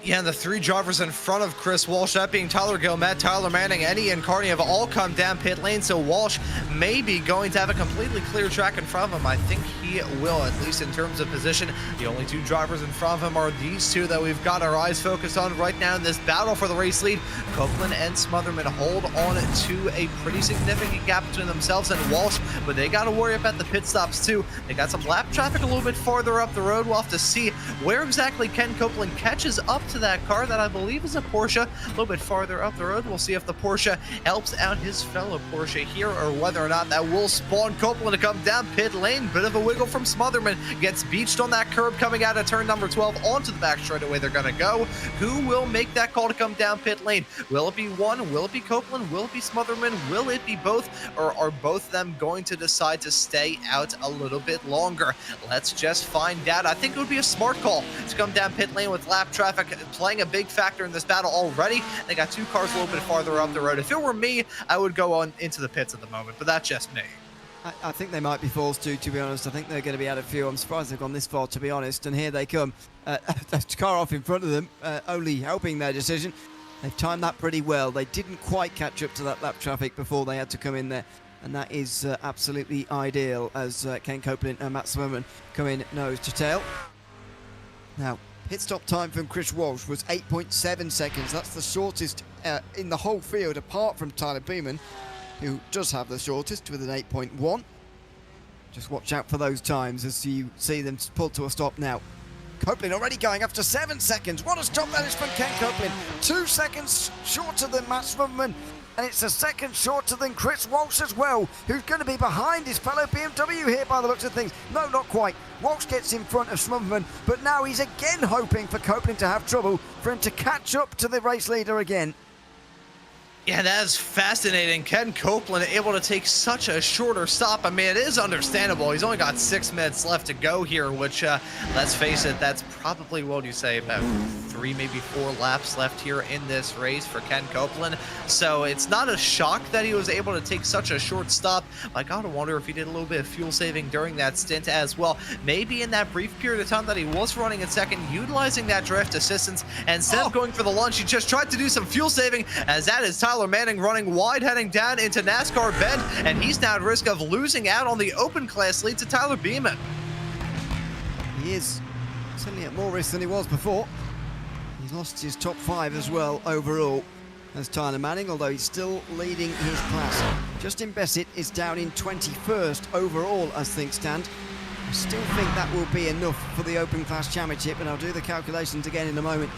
Yeah, and the three drivers in front of Chris Walsh, that being Tyler Gilmet, Tyler Manning, and Ian Carney, have all come down pit lane, so Walsh may be going to have a completely clear track in front of him. I think he will, at least in terms of position. The only two drivers in front of him are these two that we've got our eyes focused on right now in this battle for the race lead. Copeland and Smotherman hold on to a pretty significant gap between themselves and Walsh, but they got to worry about the pit stops too. They got some lap traffic a little bit farther up the road. We'll have to see where exactly Ken Copeland catches up to that car that I believe is a Porsche a little bit farther up the road. We'll see if the Porsche helps out his fellow Porsche here, or whether or not that will spawn Copeland to come down pit lane. Bit of a wiggle from Smotherman, gets beached on that curb coming out of turn number 12 onto the back straightaway. They're gonna go. Who will make that call to come down pit lane? Will it be one? Will it be Copeland? Will it be Smotherman? Will it be both? Or are both of them going to decide to stay out a little bit longer? Let's just find out. I think it would be a smart call to come down pit lane with lap traffic playing a big factor in this battle already. They got two cars a little bit farther up the road. If it were me, I would go on into the pits at the moment, but that's just me. I think they might be forced to be honest. I think they're going to be out of fuel. I'm surprised they've gone this far, to be honest. And here they come. That car off in front of them, only helping their decision. They've timed that pretty well. They didn't quite catch up to that lap traffic before they had to come in there. And that is absolutely ideal as Ken Copeland and Matt Smotherman come in nose to tail. Now, pit stop time from Chris Walsh was 8.7 seconds. That's the shortest in the whole field, apart from Tyler Beeman, who does have the shortest with an 8.1. Just watch out for those times as you see them pull to a stop now. Copeland already going after 7 seconds. What a stop that is from Ken Copeland. 2 seconds shorter than Matt Smotherman, and it's a second shorter than Chris Walsh as well, who's going to be behind his fellow BMW here by the looks of things. No, not quite. Walsh gets in front of Smotherman, but now he's again hoping for Copeland to have trouble, for him to catch up to the race leader again. Yeah, that is fascinating. Ken Copeland able to take such a shorter stop. I mean, it is understandable. He's only got 6 minutes left to go here, which, let's face it, that's probably, what do you say, about 3, maybe 4 laps left here in this race for Ken Copeland. So it's not a shock that he was able to take such a short stop. I gotta wonder if he did a little bit of fuel saving during that stint as well. Maybe in that brief period of time that he was running in second, utilizing that drift assistance, and instead of going for the launch, he just tried to do some fuel saving, as that is Tyler Manning running wide, heading down into NASCAR Bend, and he's now at risk of losing out on the open class lead to Tyler Beeman. He is certainly at more risk than he was before. He's lost his top 5 as well overall as Tyler Manning, although he's still leading his class. Justin Bassett is down in 21st overall as things stand. I still think that will be enough for the Open Class Championship, and I'll do the calculations again in a moment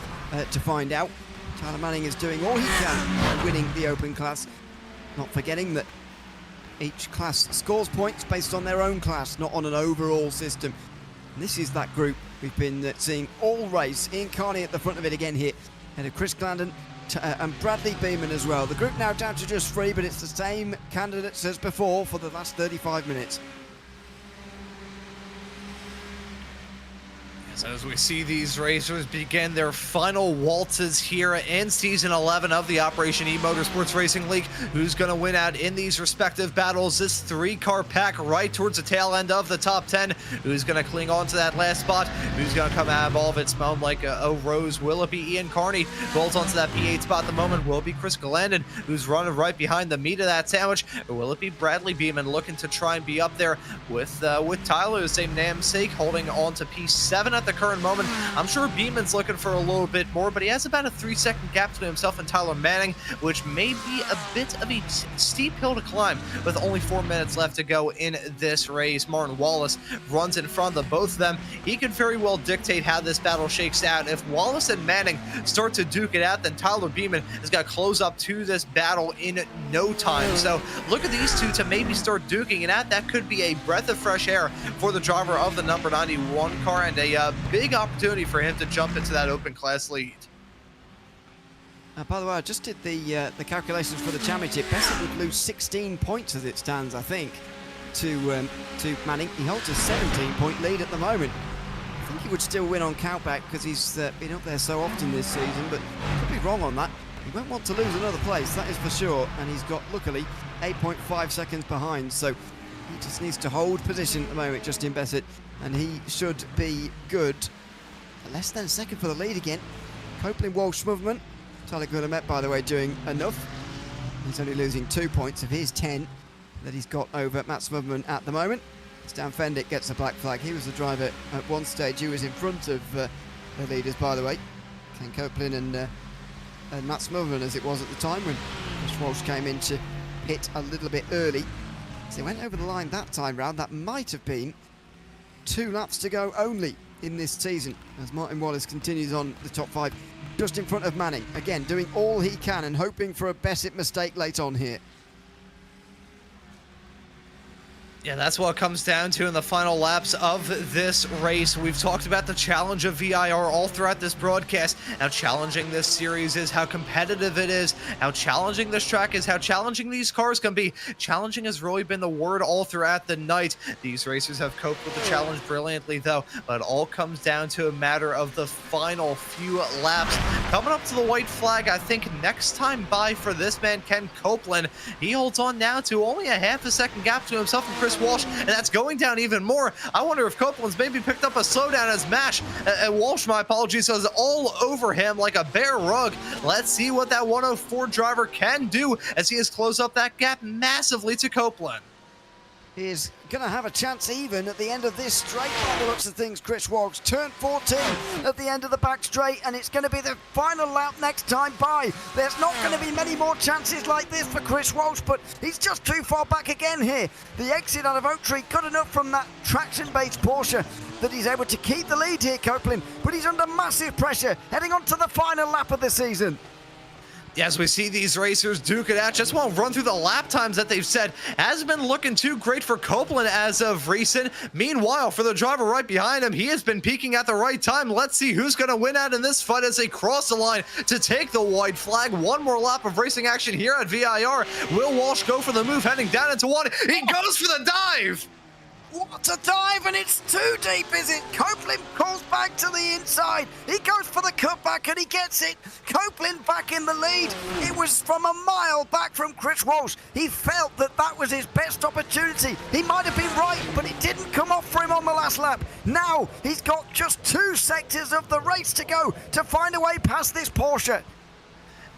to find out. Tyler Manning is doing all he can by winning the Open Class, not forgetting that each class scores points based on their own class, not on an overall system. And this is that group we've been seeing all race. Ian Carney at the front of it again here, and of Chris Glandon and Bradley Beeman as well. The group now down to just 3, but it's the same candidates as before for the last 35 minutes. As we see these racers begin their final waltzes here in Season 11 of the Operation eMotorsports Racing League, who's going to win out in these respective battles? This 3-car pack right towards the tail end of the top 10. Who's going to cling on to that last spot? Who's going to come out of all of its moan like a rose? Will it be Ian Carney? Holds onto that P8 spot at the moment. Will it be Chris Glandon, who's running right behind the meat of that sandwich? Or will it be Bradley Beeman looking to try and be up there with Tyler, the same namesake, holding on to P7 at the current moment? I'm sure Beeman's looking for a little bit more, but he has about a 3-second gap between himself and Tyler Manning, which may be a bit of a steep hill to climb with only 4 minutes left to go in this race. Martin Wallace runs in front of both of them. He could very well dictate how this battle shakes out. If Wallace and Manning start to duke it out, then Tyler Beeman has got to close up to this battle in no time. So look at these two to maybe start duking it out. That could be a breath of fresh air for the driver of the number 91 car, and a big opportunity for him to jump into that open class lead. By the way, I just did the calculations for the championship. Bassett would lose 16 points as it stands, I think, to Manning. He holds a 17-point lead at the moment. I think he would still win on countback because he's been up there so often this season, but I could be wrong on that. He won't want to lose another place, that is for sure, and he's got, luckily, 8.5 seconds behind, so he just needs to hold position at the moment, Justin Bassett, and he should be good. Less than a second for the lead again. Copeland, Walsh, Smotherman. Tyler Guillemet, by the way, doing enough. He's only losing 2 points of his 10 that he's got over Matt Smotherman at the moment. Stan Fendick gets a black flag. He was the driver at one stage. He was in front of the leaders, by the way. Ken Copeland and Matt Smotherman, as it was at the time when Chris Walsh came into pit a little bit early. So he went over the line that time round. That might have been 2 laps to go only in this season as Martin Wallace continues on the top 5 just in front of Manning. Again, doing all he can and hoping for a Bessett mistake late on here. Yeah, that's what it comes down to in the final laps of this race. We've talked about the challenge of VIR all throughout this broadcast, how challenging this series is, how competitive it is, how challenging this track is, how challenging these cars can be. Challenging has really been the word all throughout the night. These racers have coped with the challenge brilliantly, though, but it all comes down to a matter of the final few laps. Coming up to the white flag, I think next time by for this man, Ken Copeland. He holds on now to only a half a second gap to himself and Chris Walsh, and that's going down even more. I wonder if Copeland's maybe picked up a slowdown as Walsh, my apologies, is all over him like a bear rug. Let's see what that 104 driver can do as he has closed up that gap massively to Copeland. He is going to have a chance even at the end of this straight by the looks of things. Chris Walsh, turn 14 at the end of the back straight, and it's going to be the final lap next time by. There's not going to be many more chances like this for Chris Walsh, but he's just too far back again here. The exit out of Oak Tree, good enough from that traction-based Porsche that he's able to keep the lead here, Copeland, but he's under massive pressure heading on to the final lap of the season. As we see these racers duke it out, just want to run through the lap times that they've said. Hasn't been looking too great for Copeland as of recent. Meanwhile, for the driver right behind him, he has been peaking at the right time. Let's see who's going to win out in this fight as they cross the line to take the white flag. One more lap of racing action here at VIR. Will Walsh go for the move heading down into one? He goes for the dive! What a dive, and it's too deep, is it? Copeland calls back to the inside. He goes for the cutback and he gets it. Copeland back in the lead. It was from a mile back from Chris Walsh. He felt that that was his best opportunity. He might have been right, but it didn't come off for him on the last lap. Now he's got just 2 sectors of the race to go to find a way past this Porsche.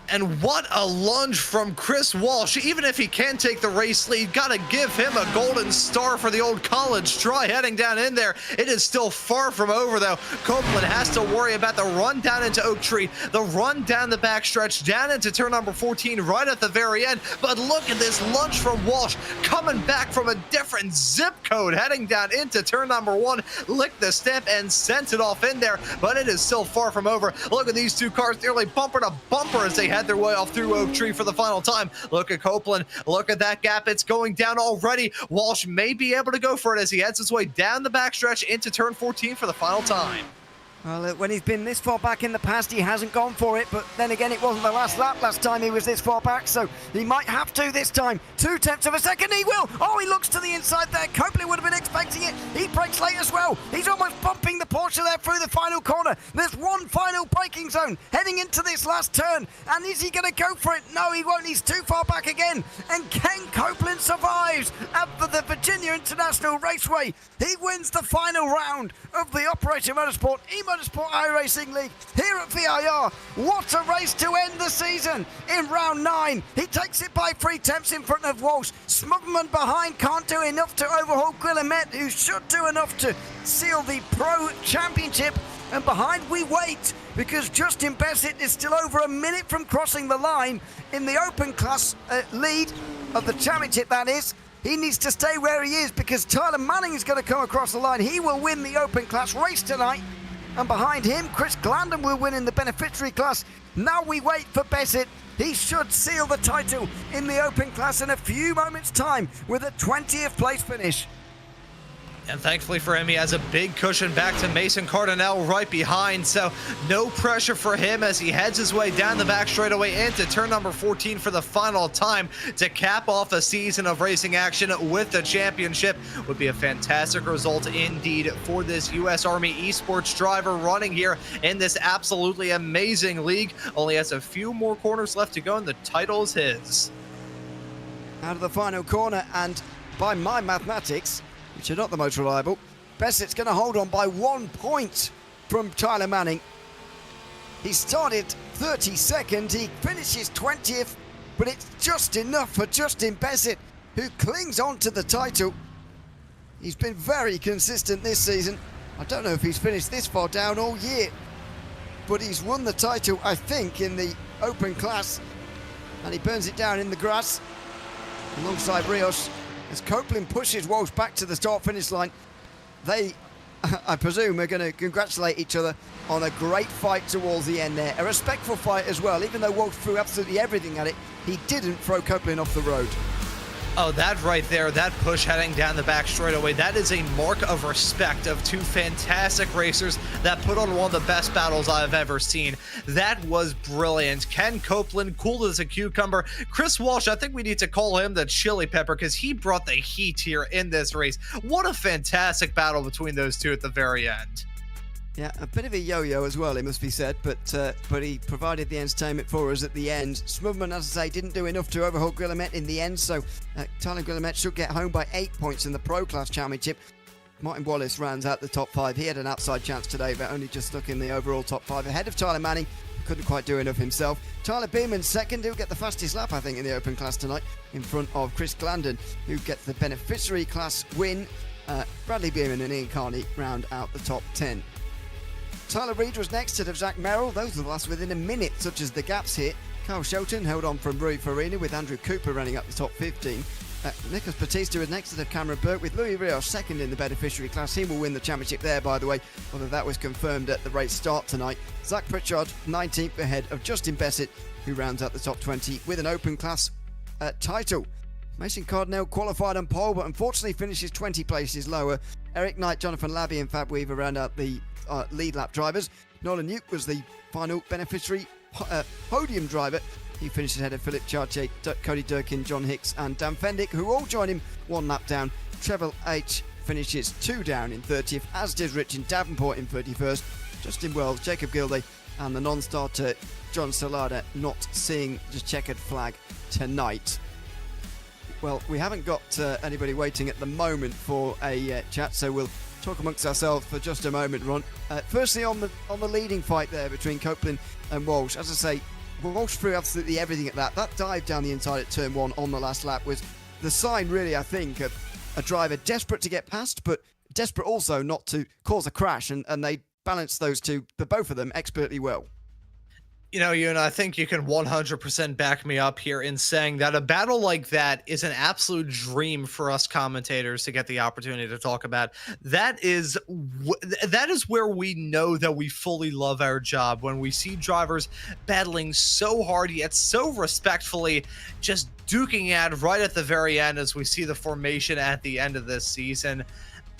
And what a lunge from Chris Walsh. Even if he can take the race lead, gotta give him a golden star for the old college try heading down in there. It is still far from over, though. Copeland has to worry about the run down into Oak Tree, the run down the backstretch, down into turn number 14 right at the very end. But look at this lunge from Walsh coming back from a different zip code heading down into turn number 1. Licked the stamp and sent it off in there, but it is still far from over. Look at these 2 cars nearly bumper to bumper as they head their way off through Oak Tree for the final time. Look at Copeland. Look at that gap. It's going down already. Walsh may be able to go for it as he heads his way down the backstretch into turn 14 for the final time. Well, when he's been this far back in the past, he hasn't gone for it, but then again, it wasn't the last lap last time he was this far back, so he might have to this time. 0.2 of a second, he will! Oh, he looks to the inside there. Copeland would have been expecting it. He brakes late as well. He's almost bumping the Porsche there through the final corner. There's one final braking zone heading into this last turn, and is he going to go for it? No, he won't. He's too far back again, and Ken Copeland survives after the Virginia International Raceway. He wins the final round of the Operator Motorsport eMotorsport iRacing League here at VIR. What a race to end the season in round 9. He takes it by 3/10 in front of Walsh. Smotherman behind can't do enough to overhaul Guillemet, who should do enough to seal the Pro Championship. And behind we wait, because Justin Bessett is still over a minute from crossing the line in the open class lead of the championship, that is. He needs to stay where he is because Tyler Manning is going to come across the line. He will win the open class race tonight. And behind him, Chris Glandon will win in the beneficiary class. Now we wait for Bessett. He should seal the title in the open class in a few moments' time with a 20th place finish. And thankfully for him, he has a big cushion back to Mason Cardinale right behind, so no pressure for him as he heads his way down the back straightaway into turn number 14 for the final time to cap off a season of racing action with the championship. Would be a fantastic result indeed for this U.S. Army esports driver running here in this absolutely amazing league. Only has a few more corners left to go, and the title is his. Out of the final corner, and by my mathematics, which are not the most reliable, Bessett's going to hold on by 1 point from Tyler Manning. He started 32nd, he finishes 20th, but it's just enough for Justin Bassett, who clings on to the title. He's been very consistent this season. I don't know if he's finished this far down all year, but he's won the title, I think, in the open class, and he burns it down in the grass alongside Rios as Copeland pushes Walsh back to the start-finish line. They, I presume, are going to congratulate each other on a great fight towards the end there. A respectful fight as well. Even though Walsh threw absolutely everything at it, he didn't throw Copeland off the road. Oh, that right there, that push heading down the back straightaway, that is a mark of respect of two fantastic racers that put on one of the best battles I've ever seen. That was brilliant. Ken Copeland, cool as a cucumber. Chris Walsh, I think we need to call him the chili pepper because he brought the heat here in this race. What a fantastic battle between those two at the very end. Yeah, a bit of a yo-yo as well, it must be said, but he provided the entertainment for us at the end. Smudman, as I say, didn't do enough to overhaul Guillemette in the end, so Tyler Guillemette should get home by 8 points in the Pro Class Championship. Martin Wallace rounds out the top 5. He had an outside chance today, but only just stuck in the overall top 5 ahead of Tyler Manning. Couldn't quite do enough himself. Tyler Beeman second. He'll get the fastest lap, I think, in the open class tonight, in front of Chris Glandon, who gets the beneficiary class win. Bradley Beeman and Ian Carney round out the top 10. Tyler Reid was next ahead of Zach Merrill. Those were the last within a minute, such as the gaps here. Kyle Shelton held on from Rui Farina with Andrew Cooper running up the top 15. Nicholas Batista was next ahead of Cameron Burke with Louis Rios second in the beneficiary class. He will win the championship there, by the way, although that was confirmed at the race start tonight. Zach Pritchard 19th ahead of Justin Bassett, who rounds out the top 20 with an open class title. Mason Cardinale qualified on pole, but unfortunately finishes 20 places lower. Eric Knight, Jonathan Labby and Fab Weaver round out the lead lap drivers. Nolan Nuke was the final beneficiary podium driver. He finishes ahead of Philip Chartier, Cody Durkin, John Hicks and Dan Fendick, who all join him 1 lap down. Trevor H finishes 2 down in 30th, as does Richard Davenport in 31st. Justin Wells, Jacob Gilday and the non-starter John Salada not seeing the checkered flag tonight. Well, we haven't got anybody waiting at the moment for a chat, so we'll talk amongst ourselves for just a moment, Ron. Firstly, on the leading fight there between Copeland and Walsh, as I say, Walsh threw absolutely everything at that. That dive down the inside at turn 1 on the last lap was the sign, really, I think, of a driver desperate to get past, but desperate also not to cause a crash, and they balanced those two, the both of them, expertly well. You know, Ewan, I think you can 100% back me up here in saying that a battle like that is an absolute dream for us commentators to get the opportunity to talk about. That is where we know that we fully love our job, when we see drivers battling so hard yet so respectfully, just duking out right at the very end as we see the formation at the end of this season.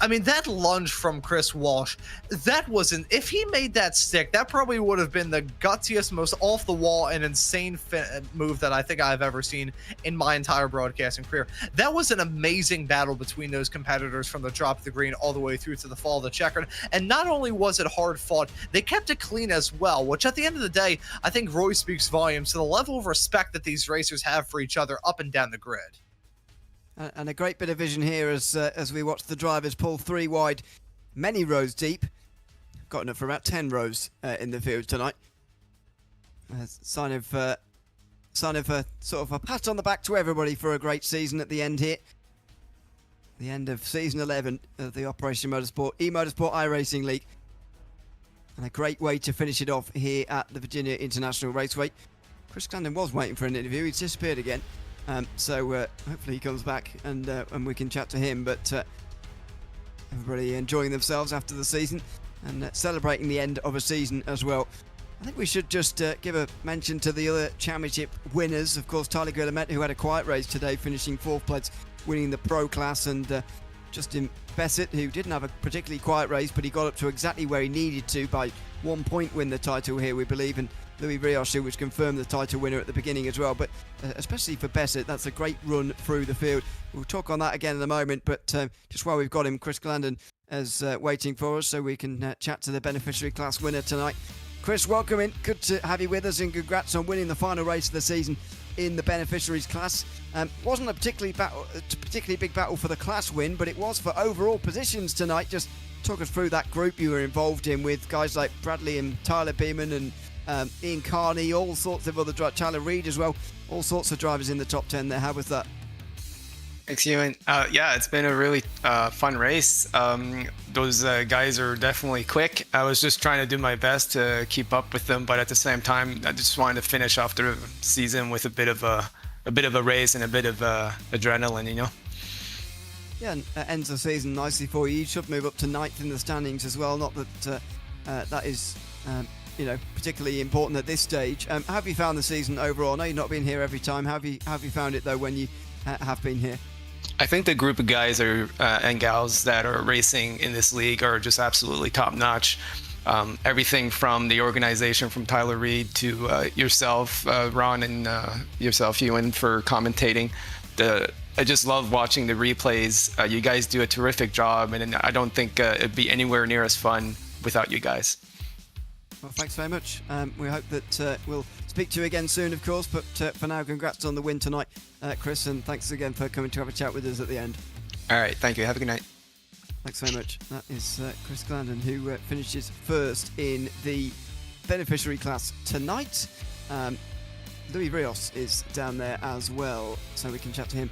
I mean, that lunge from Chris Walsh, that wasn't, if he made that stick, that probably would have been the gutsiest, most off the wall and insane move that I think I've ever seen in my entire broadcasting career. That was an amazing battle between those competitors from the drop of the green all the way through to the fall of the checkered. And not only was it hard fought, they kept it clean as well, which at the end of the day, I think Roy speaks volumes to the level of respect that these racers have for each other up and down the grid. And a great bit of vision here as we watch the drivers pull 3 wide, many rows deep. Got enough for about 10 rows in the field tonight. Sign of sort of a pat on the back to everybody for a great season at the end here. The end of season 11 of the Operation Motorsport eMotorsport iRacing League, and a great way to finish it off here at the Virginia International Raceway. Chris Glandon was waiting for an interview. He's disappeared again. So hopefully he comes back and we can chat to him. But everybody enjoying themselves after the season and celebrating the end of a season as well. I think we should just give a mention to the other championship winners. Of course, Tyler Guillemette, who had a quiet race today, finishing 4th place, winning the Pro Class, and Justin Bassett, who didn't have a particularly quiet race, but he got up to exactly where he needed to by 1 point win the title here, we believe. And Louis Rios, who was confirmed the title winner at the beginning as well. But especially for Bassett, that's a great run through the field. We'll talk on that again in a moment, but just while we've got him, Chris Glandon is waiting for us so we can chat to the beneficiary class winner tonight. Chris, welcome in. Good to have you with us, and congrats on winning the final race of the season in the beneficiaries class. Wasn't a particularly big battle for the class win, but it was for overall positions tonight. Just talk us through that group you were involved in with guys like Bradley and Tyler Beeman and Ian Carney, all sorts of other drivers, Tyler Reed as well, all sorts of drivers in the top 10 there. How was that? Thanks, Ewan. Yeah, it's been a really fun race. Those guys are definitely quick. I was just trying to do my best to keep up with them, but at the same time, I just wanted to finish off the season with a bit of a race and a bit of adrenaline, you know. Yeah, and ends the season nicely for you. You should move up to 9th in the standings as well. Not that that is, particularly important at this stage. How have you found the season overall? I know you've not been here every time. How have you found it though when you have been here? I think the group of guys and gals that are racing in this league are just absolutely top notch. Everything from the organization, from Tyler Reed to yourself, Ron, and yourself, Ewan, for commentating. I just love watching the replays. You guys do a terrific job, and I don't think it'd be anywhere near as fun without you guys. Well, thanks very much. We hope that we'll speak to you again soon, of course, but for now, congrats on the win tonight, Chris, and thanks again for coming to have a chat with us at the end. All right, thank you. Have a good night. Thanks very much. That is Chris Glandon, who finishes first in the beneficiary class tonight. Louis Rios is down there as well, so we can chat to him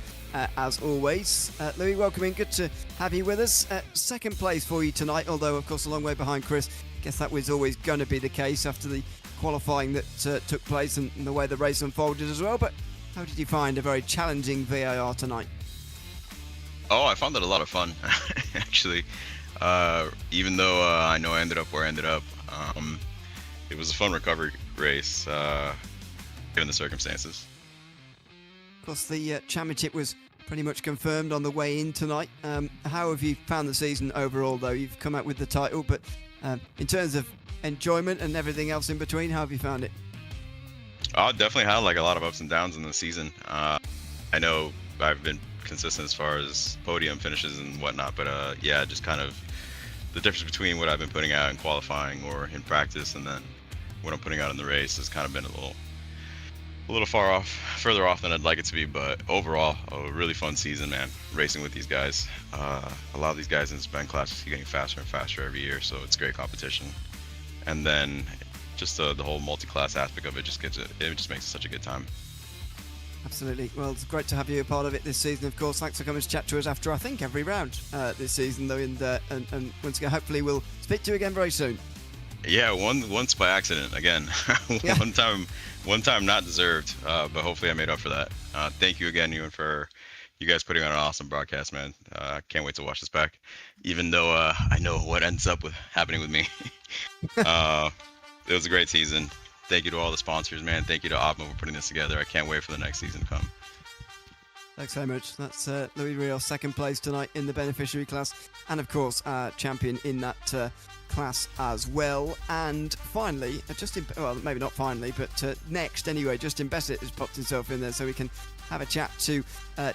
as always. Louis, welcome in. Good to have you with us. Second place for you tonight, although, of course, a long way behind Chris. Guess that was always going to be the case after the qualifying that took place and the way the race unfolded as well. But how did you find a very challenging VIR tonight? Oh, I found it a lot of fun, actually. Even though I know I ended up where I ended up, it was a fun recovery race, given the circumstances. Of course, the championship was pretty much confirmed on the way in tonight. How have you found the season overall, though? You've come out with the title, but in terms of enjoyment and everything else in between, how have you found it? I definitely had like a lot of ups and downs in the season. I know I've been consistent as far as podium finishes and whatnot, but yeah, just kind of the difference between what I've been putting out in qualifying or in practice and then what I'm putting out in the race has kind of been a little further off than I'd like it to be. But overall, a really fun season, man, racing with these guys. A lot of these guys in this Ben class is getting faster and faster every year, so it's great competition. And then just the whole multi-class aspect of it just makes it such a good time. Absolutely. Well, it's great to have you a part of it this season, of course. Thanks for coming to chat to us after, I think, every round this season, though. And once again, hopefully we'll speak to you again very soon. Yeah, once by accident again. Yeah. one time not deserved, but hopefully I made up for that. Thank you again, Ewan, for you guys putting on an awesome broadcast, man. Can't wait to watch this back, even though I know what ends up happening with me. It was a great season. Thank you to all the sponsors, man. Thank you to Opma for putting this together. I can't wait for the next season to come. Thanks so much. That's Louis Rios, second place tonight in the beneficiary class, and of course champion in that class as well. And finally, maybe not finally, but next anyway, Justin Bessett has popped himself in there, so we can have a chat to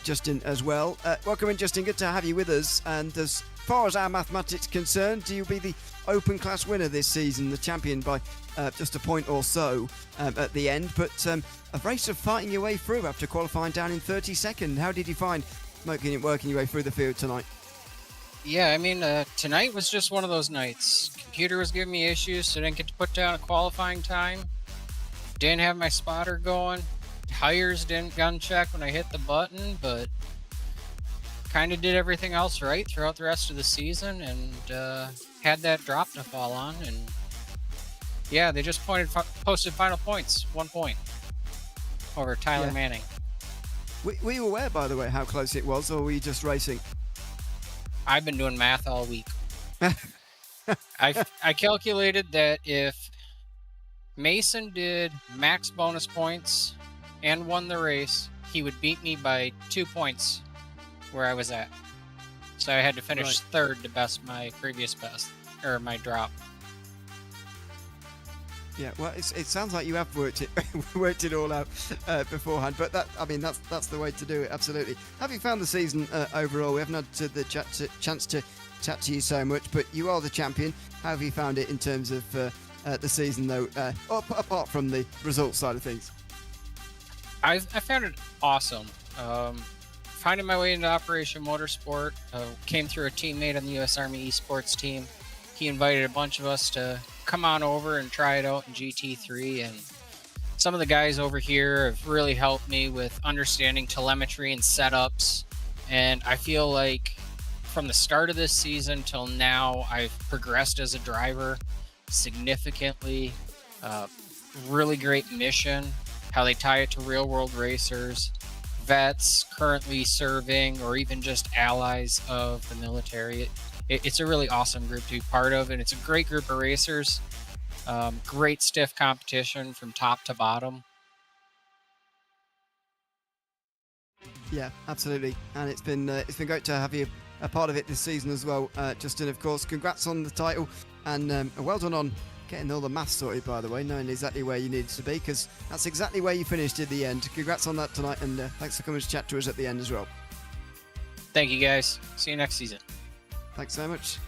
Justin as well. Welcome in, Justin. Good to have you with us. And as far as our mathematics concerned, you'll be the open class winner this season, the champion by just a point or so at the end. But a race of fighting your way through after qualifying down in 32nd. How did you find working your way through the field tonight? Yeah, I mean, tonight was just one of those nights. Computer was giving me issues, so I didn't get to put down a qualifying time. Didn't have my spotter going. Tires didn't gun check when I hit the button, but kind of did everything else right throughout the rest of the season, and had that drop to fall on. And yeah, they just posted final points, 1 point over Tyler Manning. Were you aware, by the way, how close it was, or were you just racing? I've been doing math all week. I calculated that if Mason did max bonus points and won the race, he would beat me by 2 points where I was at. So I had to finish third to best my previous best, or my drop. Yeah, well, it sounds like you have worked it all out beforehand. But that's the way to do it. Absolutely. Have you found the season overall? We haven't had the chance to chat to you so much, but you are the champion. How have you found it in terms of the season, though? Apart from the results side of things. I found it awesome. Finding my way into Operation Motorsport, came through a teammate on the U.S. Army esports team. He invited a bunch of us to come on over and try it out in GT3. And some of the guys over here have really helped me with understanding telemetry and setups. And I feel like from the start of this season till now, I've progressed as a driver significantly. Really great mission, how they tie it to real world racers, vets currently serving, or even just allies of the military. It's a really awesome group to be part of, and it's a great group of racers. Great stiff competition from top to bottom. Yeah, absolutely, and it's been great to have you a part of it this season as well, Justin. Of course, congrats on the title, and well done on getting all the maths sorted, by the way, knowing exactly where you needed to be, because that's exactly where you finished in the end. Congrats on that tonight, and thanks for coming to chat to us at the end as well. Thank you, guys. See you next season. Thanks so much.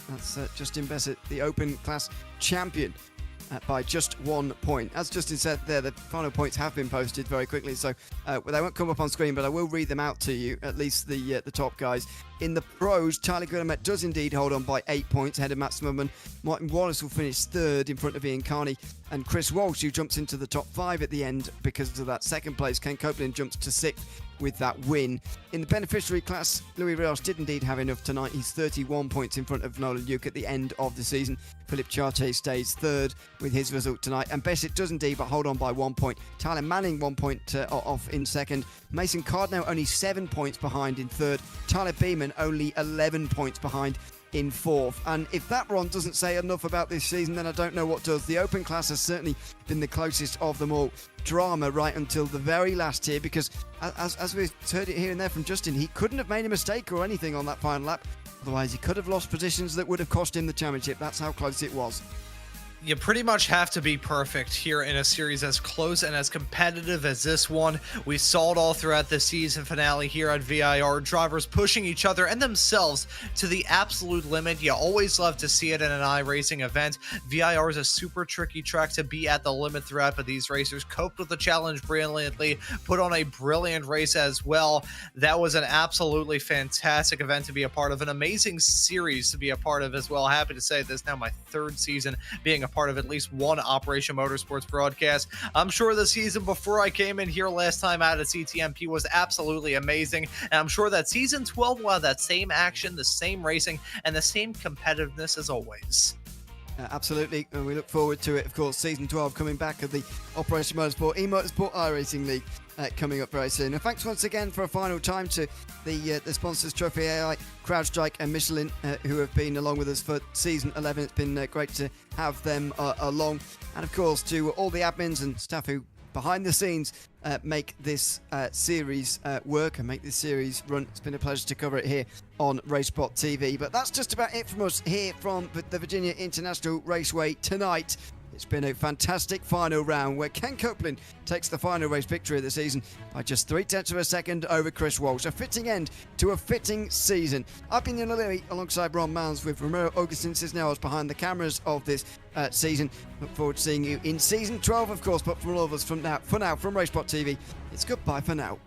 That's Justin Bessett, the Open Class champion, by just 1 point. As Justin said there, the final points have been posted very quickly, so they won't come up on screen, but I will read them out to you, at least the top guys. In the pros, Charlie Guillemet does indeed hold on by 8 points ahead of Matt Smubman. Martin Wallace will finish third in front of Ian Carney, and Chris Walsh, who jumps into the top 5 at the end because of that second place. Ken Copeland jumps to 6th with that win. In the beneficiary class, Louis Rios did indeed have enough tonight. He's 31 points in front of Nolan Duke at the end of the season. Philip Charte stays third with his result tonight, and Bessett does indeed but hold on by 1 point. Tyler Manning 1 point off in second. Mason Cardnow only 7 points behind in third. Tyler Beeman only 11 points behind in fourth. And if that run doesn't say enough about this season, then I don't know what does. The Open Class has certainly been the closest of them all. Drama right until the very last here, because as we've heard it here and there from Justin, he couldn't have made a mistake or anything on that final lap. Otherwise, he could have lost positions that would have cost him the championship. That's how close it was. You pretty much have to be perfect here in a series as close and as competitive as this one. We saw it all throughout the season finale here at VIR. Drivers pushing each other and themselves to the absolute limit. You always love to see it in an iRacing event. VIR is a super tricky track to be at the limit throughout, but these racers coped with the challenge brilliantly, put on a brilliant race as well. That was an absolutely fantastic event to be a part of, an amazing series to be a part of as well. Happy to say this is now my third season being a part of at least one Operation Motorsports broadcast. I'm sure the season before I came in here last time out at CTMP was absolutely amazing, and I'm sure that season 12 will have that same action, the same racing, and the same competitiveness as always. Absolutely, and we look forward to it. Of course, season 12 coming back of the Operation Motorsport eMotorsport iRacing League coming up very soon. And thanks once again for a final time to the sponsors Trophy AI, CrowdStrike and Michelin, who have been along with us for season 11. It's been great to have them along, and of course to all the admins and staff who behind the scenes make this series work and make this series run. It's been a pleasure to cover it here on RaceSpotTV. But that's just about it from us here from the Virginia International Raceway tonight. It's been a fantastic final round where Ken Copeland takes the final race victory of the season by just 0.3 of a second over Chris Walsh. A fitting end to a fitting season. I've been in Lily alongside Ron Mounds with Romero Augustin Cisneros behind the cameras of this season. Look forward to seeing you in season 12, of course, but for all of us for now from RaceSpotTV, it's goodbye for now.